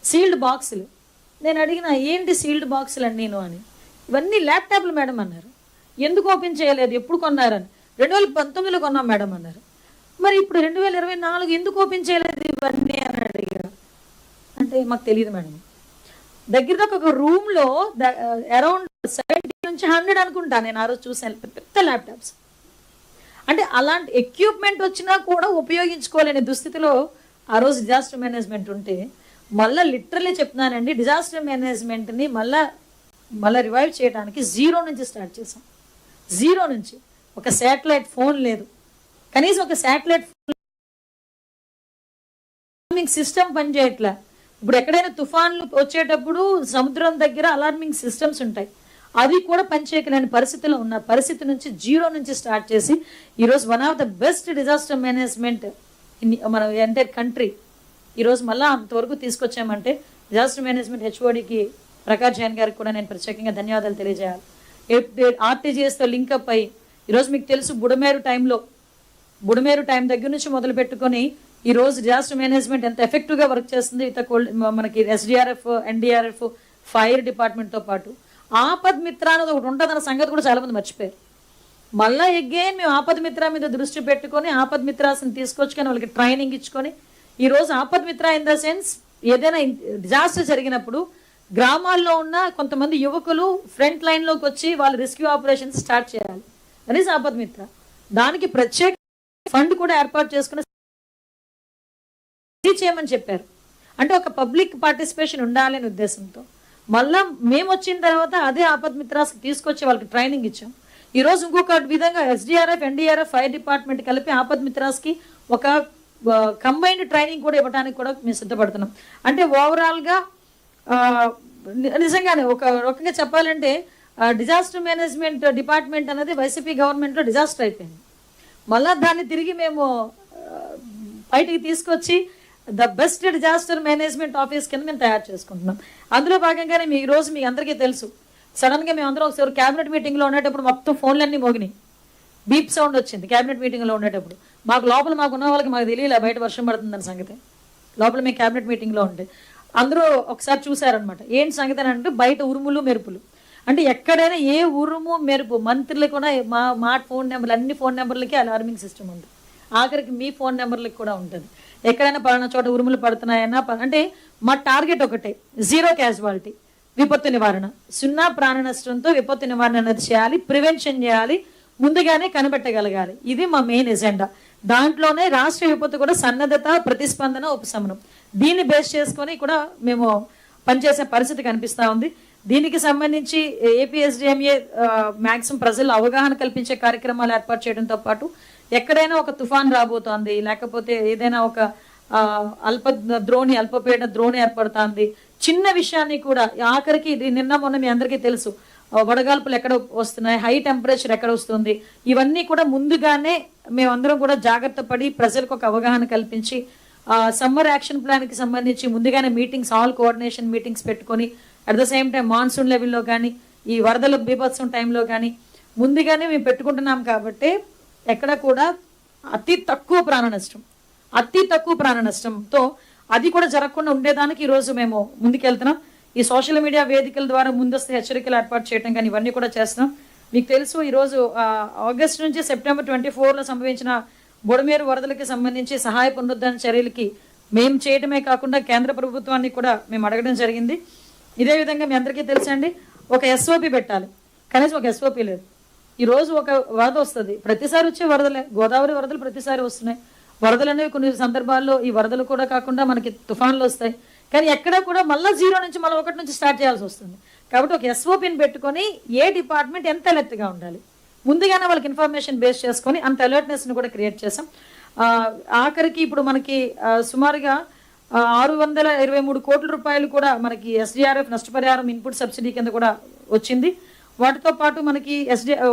సీల్డ్ బాక్సులు. నేను అడిగిన ఏంటి సీల్డ్ బాక్సులు అని నేను అని, ఇవన్నీ ల్యాప్టాప్లు మేడం అన్నారు. ఎందుకు ఓపెన్ చేయలేదు, ఎప్పుడు కొన్నారని, 2019లో కొన్నాం మేడం అన్నారు. మరి ఇప్పుడు 2024 ఎందుకు ఓపెన్ చేయలేదు ఇవన్నీ అని అడిగారు. అంటే మాకు తెలియదు మేడం. దగ్గర ఒక రూమ్లో అరౌండ్ 70 నుంచి 100 అనుకుంటా, నేను ఆ రోజు చూసాను, పెద్ద ల్యాప్టాప్స్. అంటే అలాంటి ఎక్విప్మెంట్ వచ్చినా కూడా ఉపయోగించుకోలేని దుస్థితిలో ఆ రోజు డిజాస్టర్ మేనేజ్మెంట్ ఉంటే, మళ్ళీ లిటరలీ చెప్తున్నానండి, డిజాస్టర్ మేనేజ్మెంట్ని మళ్ళీ రివైవ్ చేయడానికి 0 నుంచి స్టార్ట్ చేసాం. 0 నుంచి. ఒక శాటిలైట్ ఫోన్ లేదు, కనీసం ఒక శాటిలైట్ సిస్టమ్ పనిచేయట్లా. ఇప్పుడు ఎక్కడైనా తుఫాన్లు వచ్చేటప్పుడు సముద్రం దగ్గర అలార్మింగ్ సిస్టమ్స్ ఉంటాయి, అది కూడా పనిచేయలేని పరిస్థితిలో ఉన్న పరిస్థితి నుంచి 0 నుంచి స్టార్ట్ చేసి ఈరోజు one of the best disaster management మన ఎంటైర్ కంట్రీ ఈరోజు మళ్ళీ అంతవరకు తీసుకొచ్చామంటే డిజాస్టర్ మేనేజ్మెంట్ హెచ్ఓడికి ప్రకాష్ జైన్ గారికి కూడా నేను ప్రత్యేకంగా ధన్యవాదాలు తెలియజేయాలి. ఆర్టీజీఎస్తో లింకప్ అయ్యి ఈరోజు మీకు తెలుసు బుడమేరు టైం దగ్గర నుంచి మొదలు పెట్టుకొని ఈరోజు డిజాస్టర్ మేనేజ్మెంట్ ఎంత ఎఫెక్టివ్గా వర్క్ చేస్తుంది. మనకి ఎస్డిఆర్ఎఫ్, ఎన్డీఆర్ఎఫ్, ఫైర్ డిపార్ట్మెంట్తో పాటు ఆపద్ మిత్ర అనేది ఒకటి ఉంటుందన్న సంగతి కూడా చాలామంది మర్చిపోయారు. మళ్ళీ అగైన్ మేము ఆపద్ మిత్ర మీద దృష్టి పెట్టుకొని ఆపద్ మిత్రాస్ని తీసుకొచ్చుకొని వాళ్ళకి ట్రైనింగ్ ఇచ్చుకొని ఈరోజు ఆపద్ మిత్ర ఇన్ ద సెన్స్ ఏదైనా డిజాస్టర్ జరిగినప్పుడు గ్రామాల్లో ఉన్న కొంతమంది యువకులు ఫ్రంట్ లైన్లోకి వచ్చి వాళ్ళు రెస్క్యూ ఆపరేషన్స్ స్టార్ట్ చేయాలి అనేసి ఆపద్ మిత్ర. దానికి ప్రత్యేక ఫండ్ కూడా ఏర్పాటు చేసుకుని చేయమని చెప్పారు. అంటే ఒక పబ్లిక్ పార్టిసిపేషన్ ఉండాలనే ఉద్దేశంతో మళ్ళా మేము వచ్చిన తర్వాత అదే ఆపద్ మిత్రాస్కి తీసుకొచ్చి వాళ్ళకి ట్రైనింగ్ ఇచ్చాం. ఈరోజు ఇంకొక విధంగా ఎస్డిఆర్ఎఫ్, ఎన్డీఆర్ఎఫ్, ఫైర్ డిపార్ట్మెంట్ కలిపి ఆపద్ మిత్రాస్కి ఒక కంబైన్డ్ ట్రైనింగ్ కూడా ఇవ్వడానికి కూడా మేము సిద్ధపడుతున్నాం. అంటే ఓవరాల్గా నిజంగానే ఒక రకంగా చెప్పాలంటే డిజాస్టర్ మేనేజ్మెంట్ డిపార్ట్మెంట్ అనేది వైసీపీ గవర్నమెంట్లో డిజాస్టర్ అయిపోయింది. మళ్ళా దాన్ని తిరిగి మేము బయటికి తీసుకొచ్చి the best disaster management office కింద మేము తయారు చేసుకుంటున్నాం. అందులో భాగంగానే ఈరోజు మీకు అందరికీ తెలుసు, సడన్గా మేము అందరం ఒకసారి క్యాబినెట్ మీటింగ్లో ఉండేటప్పుడు మొత్తం ఫోన్లన్నీ మోగినాయి, బీప్ సౌండ్ వచ్చింది క్యాబినెట్ మీటింగ్లో ఉండేటప్పుడు. మాకున్న వాళ్ళకి మాకు తెలియలే బయట వర్షం పడుతుందని సంగతి. లోపల మేము క్యాబినెట్ మీటింగ్లో ఉంటే అందరూ ఒకసారి చూసారనమాట, ఏంటి సంగతి అని అంటే బయట ఉరుములు మెరుపులు. అంటే ఎక్కడైనా ఏ ఉరుము మెరుపు మంత్రులు కూడా మా ఫోన్ నెంబర్లు, అన్ని ఫోన్ నెంబర్లకి అలార్మింగ్ సిస్టమ్ ఉంది, ఆఖరికి మీ ఫోన్ నెంబర్లకి కూడా ఉంటుంది. ఎక్కడైనా పలానా చోట ఉరుములు పడుతున్నాయన్నా అంటే మా టార్గెట్ ఒకటే, 0 క్యాజువాలిటీ, విపత్తు నివారణ, 0 ప్రాణ నష్టంతో విపత్తు నివారణ అనేది చేయాలి, ప్రివెన్షన్ చేయాలి, ముందుగానే కనిపెట్టగలగాలి. ఇది మా మెయిన్ ఎజెండా. దాంట్లోనే రాష్ట్ర విపత్తు కూడా సన్నద్ధత, ప్రతిస్పందన, ఉపశమనం, దీన్ని బేస్ చేసుకొని కూడా మేము పనిచేసే పరిస్థితి కనిపిస్తూ ఉంది. దీనికి సంబంధించి ఏపీఎస్డిఎంఏ మ్యాక్సిమం ప్రజలు అవగాహన కల్పించే కార్యక్రమాలు ఏర్పాటు చేయడంతో పాటు ఎక్కడైనా ఒక తుఫాన్ రాబోతోంది, లేకపోతే ఏదైనా ఒక అల్పపీడన ద్రోణి ఏర్పడుతుంది, చిన్న విషయాన్ని కూడా ఆఖరికి నిన్న మొన్న మీ అందరికీ తెలుసు వడగాల్పులు ఎక్కడ వస్తున్నాయి, హై టెంపరేచర్ ఎక్కడ వస్తుంది, ఇవన్నీ కూడా ముందుగానే మేమందరం కూడా జాగ్రత్త పడి ప్రజలకు ఒక అవగాహన కల్పించి సమ్మర్ యాక్షన్ ప్లాన్కి సంబంధించి ముందుగానే మీటింగ్స్, ఆల్ కోఆర్డినేషన్ మీటింగ్స్ పెట్టుకొని at the same time monsoon లెవెల్లో కానీ ఈ వరదల బీభత్సం టైంలో కానీ ముందుగానే మేము పెట్టుకుంటున్నాం కాబట్టి ఎక్కడ కూడా అతి తక్కువ ప్రాణ నష్టంతో అది కూడా జరగకుండా ఉండేదానికి ఈరోజు మేము ముందుకెళ్తున్నాం. ఈ సోషల్ మీడియా వేదికల ద్వారా ముందస్తు హెచ్చరికలు ఏర్పాటు చేయడం కానీ ఇవన్నీ కూడా చేస్తున్నాం. మీకు తెలుసు ఈరోజు ఆగస్టు నుంచి సెప్టెంబర్ 24లో సంభవించిన బుడమేరు వరదలకి సంబంధించి సహాయ పునరుద్ధరణ చర్యలకి మేము చేయడమే కాకుండా కేంద్ర ప్రభుత్వాన్ని కూడా మేము అడగడం జరిగింది. ఇదే విధంగా మీ అందరికీ తెలుసండి, ఒక ఎస్ఓపి పెట్టాలి, కనీసం ఒక ఎస్ఓపి లేదు. ఈరోజు ఒక వరద వస్తుంది, ప్రతిసారి వచ్చే వరదలే, గోదావరి వరదలు ప్రతిసారి వస్తున్నాయి. వరదలు అనేవి కొన్ని సందర్భాల్లో ఈ వరదలు కూడా కాకుండా మనకి తుఫాన్లు వస్తాయి, కానీ ఎక్కడా కూడా మళ్ళీ 0 నుంచి మళ్ళీ 1 నుంచి స్టార్ట్ చేయాల్సి వస్తుంది. కాబట్టి ఒక ఎస్ఓపిని పెట్టుకొని ఏ డిపార్ట్మెంట్ ఎంత అలర్ట్గా ఉండాలి ముందుగానే వాళ్ళకి ఇన్ఫర్మేషన్ బేస్ చేసుకొని అంత అలర్ట్నెస్ని కూడా క్రియేట్ చేసాం. ఆఖరికి ఇప్పుడు మనకి సుమారుగా 623 కోట్ల రూపాయలు కూడా మనకి ఎస్డిఆర్ఎఫ్ నష్టపరిహారం ఇన్పుట్ సబ్సిడీ కింద కూడా వచ్చింది. వాటితో పాటు మనకి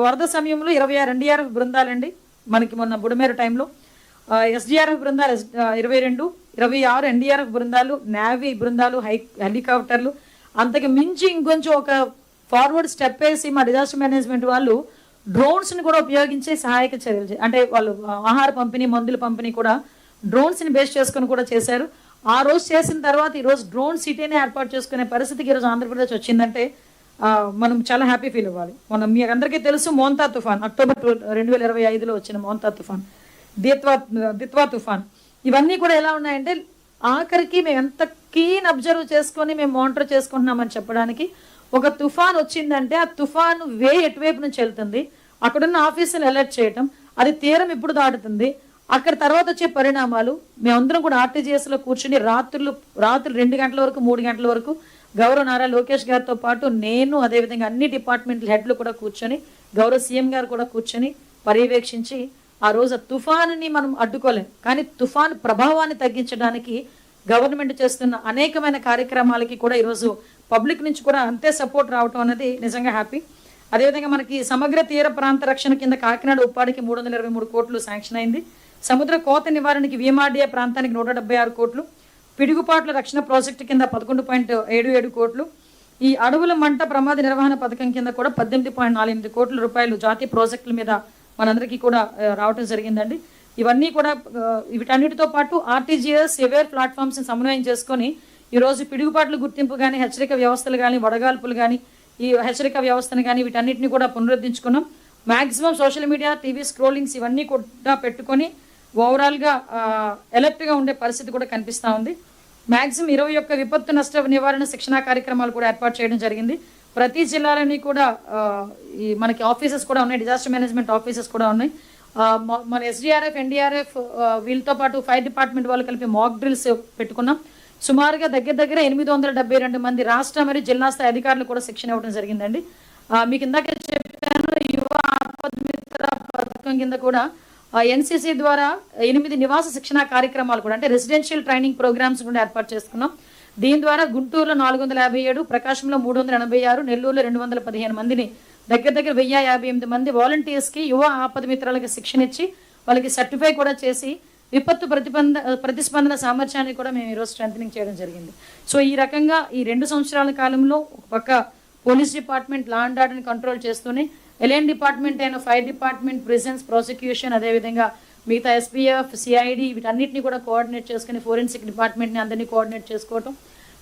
వరద సమయంలో 26 ఎన్డీఆర్ఎఫ్ బృందాలండి, మనకి మొన్న బుడమేరు టైంలో ఎస్డిఆర్ఎఫ్ బృందాలు 22, 26 ఎన్డీఆర్ఎఫ్ బృందాలు, నేవీ బృందాలు, హెలికాప్టర్లు, అంతకు మించి ఇంకొంచెం ఒక ఫార్వర్డ్ స్టెప్ వేసి మా డిజాస్టర్ మేనేజ్మెంట్ వాళ్ళు డ్రోన్స్ని కూడా ఉపయోగించే సహాయక చర్యలు, అంటే వాళ్ళు ఆహార పంపిణీ, మందుల పంపిణీ కూడా డ్రోన్స్ని బేస్ చేసుకొని కూడా చేశారు. ఆ రోజు చేసిన తర్వాత ఈరోజు డ్రోన్ సిటీని ఏర్పాటు చేసుకునే పరిస్థితికి ఈరోజు ఆంధ్రప్రదేశ్ వచ్చిందంటే మనం చాలా హ్యాపీ ఫీల్ అవ్వాలి. మనం మీ అందరికీ తెలుసు మోంతా తుఫాన్, అక్టోబర్ 2025లో వచ్చిన మోంతా తుఫాన్, దిత్వా తుఫాన్, ఇవన్నీ కూడా ఎలా ఉన్నాయంటే ఆఖరికి మేము ఎంత కీన్ అబ్జర్వ్ చేసుకొని మేము మానిటర్ చేసుకుంటున్నామని చెప్పడానికి, ఒక తుఫాన్ వచ్చిందంటే ఆ తుఫాన్ ఎటువైపు నుంచి వెళ్తుంది, అక్కడున్న ఆఫీసులు అలర్ట్ చేయటం, అది తీరం ఇప్పుడు దాటుతుంది, అక్కడ తర్వాత వచ్చే పరిణామాలు మేమందరం కూడా ఆర్టీజీఎస్లో కూర్చుని రాత్రి 2 గంటల వరకు 3 గంటల వరకు గౌరవ నారా లోకేష్ గారితో పాటు నేను, అదేవిధంగా అన్ని డిపార్ట్మెంట్ల హెడ్లు కూడా కూర్చొని, గౌరవ సీఎం గారు కూడా కూర్చొని పర్యవేక్షించి ఆ రోజు తుఫానుని మనం అడ్డుకోలేం, కానీ తుఫాను ప్రభావాన్ని తగ్గించడానికి గవర్నమెంట్ చేస్తున్న అనేకమైన కార్యక్రమాలకి కూడా ఈరోజు పబ్లిక్ నుంచి కూడా అంతే సపోర్ట్ రావటం అనేది నిజంగా హ్యాపీ. అదేవిధంగా మనకి సమగ్ర తీర ప్రాంత రక్షణ కింద కాకినాడ ఉప్పాడికి 323 కోట్లు శాంక్షన్ అయింది. సముద్ర కోత నివారణకి VMRDA ప్రాంతానికి 176 కోట్లు, పిడుగుపాట్ల రక్షణ ప్రాజెక్టు కింద 11.77 కోట్లు, ఈ అడవుల మంట ప్రమాద నిర్వహణ పథకం కింద కూడా 18.48 కోట్ల రూపాయలు జాతీయ ప్రాజెక్టుల మీద మనందరికీ కూడా రావటం జరిగిందండి. ఇవన్నీ కూడా వీటన్నిటితో పాటు ఆర్టీజీఎస్ ఎవేర్ ప్లాట్ఫామ్స్ని సమన్వయం చేసుకొని ఈరోజు పిడుగుపాట్ల గుర్తింపు కానీ, హెచ్చరిక వ్యవస్థలు కానీ, వడగాల్పులు కానీ, ఈ హెచ్చరిక వ్యవస్థను కానీ వీటన్నిటిని కూడా పునరుద్ధరించుకున్నాం. Maximum social media, TV scrollings ఇవన్నీ కూడా పెట్టుకొని ఓవరాల్గా అలర్ట్గా ఉండే పరిస్థితి కూడా కనిపిస్తూ ఉంది. మ్యాక్సిమం 21 విపత్తు నష్ట నివారణ శిక్షణా కార్యక్రమాలు కూడా ఏర్పాటు చేయడం జరిగింది. ప్రతి జిల్లాలోని కూడా ఈ మనకి ఆఫీసెస్ కూడా ఉన్నాయి, డిజాస్టర్ మేనేజ్మెంట్ ఆఫీసెస్ కూడా ఉన్నాయి. మన ఎస్డిఆర్ఎఫ్, ఎన్డీఆర్ఎఫ్ వీళ్ళతో పాటు ఫైర్ డిపార్ట్మెంట్ వాళ్ళు కలిపి మాక్ డ్రిల్స్ పెట్టుకున్నాం. సుమారుగా దగ్గర 872 మంది రాష్ట్ర మరియు జిల్లా స్థాయి అధికారులు కూడా శిక్షణ ఇవ్వడం జరిగిందండి. మీకు ఇందాక చెప్పాను, యువ ఆపద మిత్ర పథకం కింద కూడా ఎన్సీసీ ద్వారా 8 నివాస శిక్షణ కార్యక్రమాలు కూడా, అంటే రెసిడెన్షియల్ ట్రైనింగ్ ప్రోగ్రామ్స్ కూడా ఏర్పాటు చేసుకున్నాం. దీని ద్వారా గుంటూరులో 457, ప్రకాశంలో 386, నెల్లూరులో 215 మందిని దగ్గర 1058 మంది వాలంటీర్స్కి యువ ఆపద మిత్రాలకి శిక్షణ ఇచ్చి వాళ్ళకి సర్టిఫై కూడా చేసి విపత్తు ప్రతిస్పందన సామర్థ్యాన్ని కూడా మేము ఈరోజు స్ట్రెంథనింగ్ చేయడం జరిగింది. సో ఈ రకంగా ఈ 2 సంవత్సరాల కాలంలో ఒక పక్క పోలీస్ డిపార్ట్మెంట్ లా అండ్ ఆర్డర్ని కంట్రోల్ చేస్తూనే ఎల్ఎన్ డిపార్ట్మెంట్ అయిన ఫైర్ డిపార్ట్మెంట్, ప్రిజన్స్, ప్రాసిక్యూషన్, అదేవిధంగా మిగతా SPF, CID వీటన్నిటిని కూడా కోఆర్డినేట్ చేసుకుని ఫోరెన్సిక్ డిపార్ట్మెంట్ని అందరినీ కోఆర్డినేట్ చేసుకోవటం,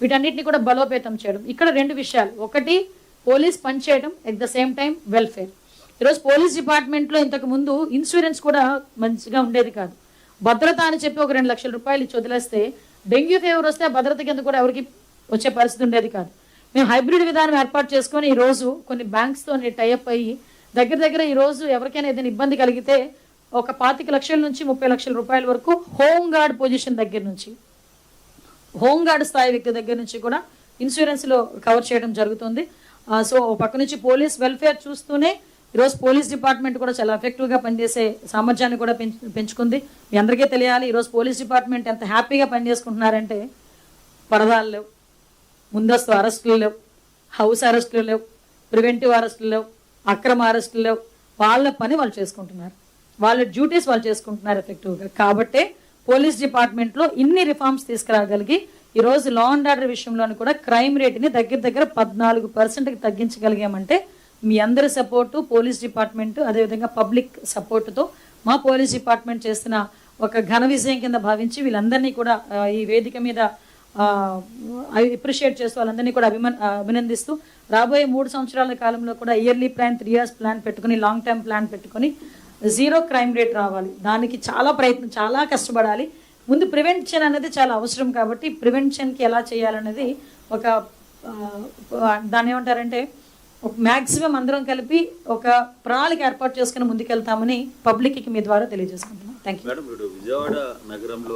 వీటన్నిటిని కూడా బలోపేతం చేయడం. ఇక్కడ 2 విషయాలు, ఒకటి పోలీస్ పనిచేయడం, at the same time welfare. ఈరోజు పోలీస్ డిపార్ట్మెంట్లో ఇంతకు ముందు ఇన్సూరెన్స్ కూడా మంచిగా ఉండేది కాదు. భద్రత అని చెప్పి ఒక 2 లక్షల రూపాయలు ఇచ్చి వదిలేస్తే డెంగ్యూ ఫీవర్ వస్తే ఆ భద్రత కింద కూడా ఎవరికి వచ్చే పరిస్థితి ఉండేది కాదు. మేము హైబ్రిడ్ విధానం ఏర్పాటు చేసుకొని ఈరోజు కొన్ని బ్యాంక్స్తో టైఅప్ అయ్యి దగ్గర ఈరోజు ఎవరికైనా ఏదైనా ఇబ్బంది కలిగితే ఒక 25 లక్షల నుంచి 30 లక్షల రూపాయల వరకు హోమ్ గార్డ్ పొజిషన్ దగ్గర నుంచి, హోమ్ గార్డ్ స్థాయి వ్యక్తి దగ్గర నుంచి కూడా ఇన్సూరెన్స్లో కవర్ చేయడం జరుగుతుంది. సో పక్క నుంచి పోలీస్ వెల్ఫేర్ చూస్తూనే ఈరోజు పోలీస్ డిపార్ట్మెంట్ కూడా చాలా ఎఫెక్టివ్గా పనిచేసే సామర్థ్యాన్ని కూడా పెంచుకుంది. మీ అందరికీ తెలియాలి, ఈరోజు పోలీస్ డిపార్ట్మెంట్ ఎంత హ్యాపీగా పనిచేసుకుంటున్నారంటే పరదాలు లేవు, ముందస్తు అరెస్టులు లేవు, హౌస్ అరెస్టులు లేవు, ప్రివెంటివ్ అరెస్టులు లేవు, అక్రమ అరెస్టులు లేవు. వాళ్ళ పని వాళ్ళు చేసుకుంటున్నారు, వాళ్ళ డ్యూటీస్ వాళ్ళు చేసుకుంటున్నారు ఎఫెక్టివ్గా. కాబట్టే పోలీస్ డిపార్ట్మెంట్లో ఇన్ని రిఫార్మ్స్ తీసుకురాగలిగి ఈరోజు లా అండ్ ఆర్డర్ విషయంలోని కూడా క్రైమ్ రేట్ని దగ్గర 14%కి తగ్గించగలిగామంటే మీ అందరి సపోర్టు, పోలీస్ డిపార్ట్మెంట్, అదేవిధంగా పబ్లిక్ సపోర్టుతో మా పోలీస్ డిపార్ట్మెంట్ చేస్తున్న ఒక ఘన విజయం కింద భావించి వీళ్ళందరినీ కూడా ఈ వేదిక మీద అప్రిషియేట్ చేస్తూ వాళ్ళందరినీ కూడా అభినందిస్తూ రాబోయే 3 సంవత్సరాల కాలంలో కూడా ఇయర్లీ ప్లాన్, 3 years ప్లాన్ పెట్టుకుని, లాంగ్ టర్మ్ ప్లాన్ పెట్టుకొని 0 crime rate రావాలి. దానికి చాలా కష్టపడాలి. ముందు ప్రివెన్షన్ అనేది చాలా అవసరం కాబట్టి ప్రివెన్షన్కి ఎలా చేయాలనేది ఒక దాన్ని ఏమంటారంటే ఒక మ్యాక్సిమం అందరం కలిపి ఒక ప్రణాళిక ఏర్పాటు చేసుకుని ముందుకెళ్తామని పబ్లిక్కి మీ ద్వారా తెలియజేసుకుంటున్నాం. Thank you. విజయవాడ నగరంలో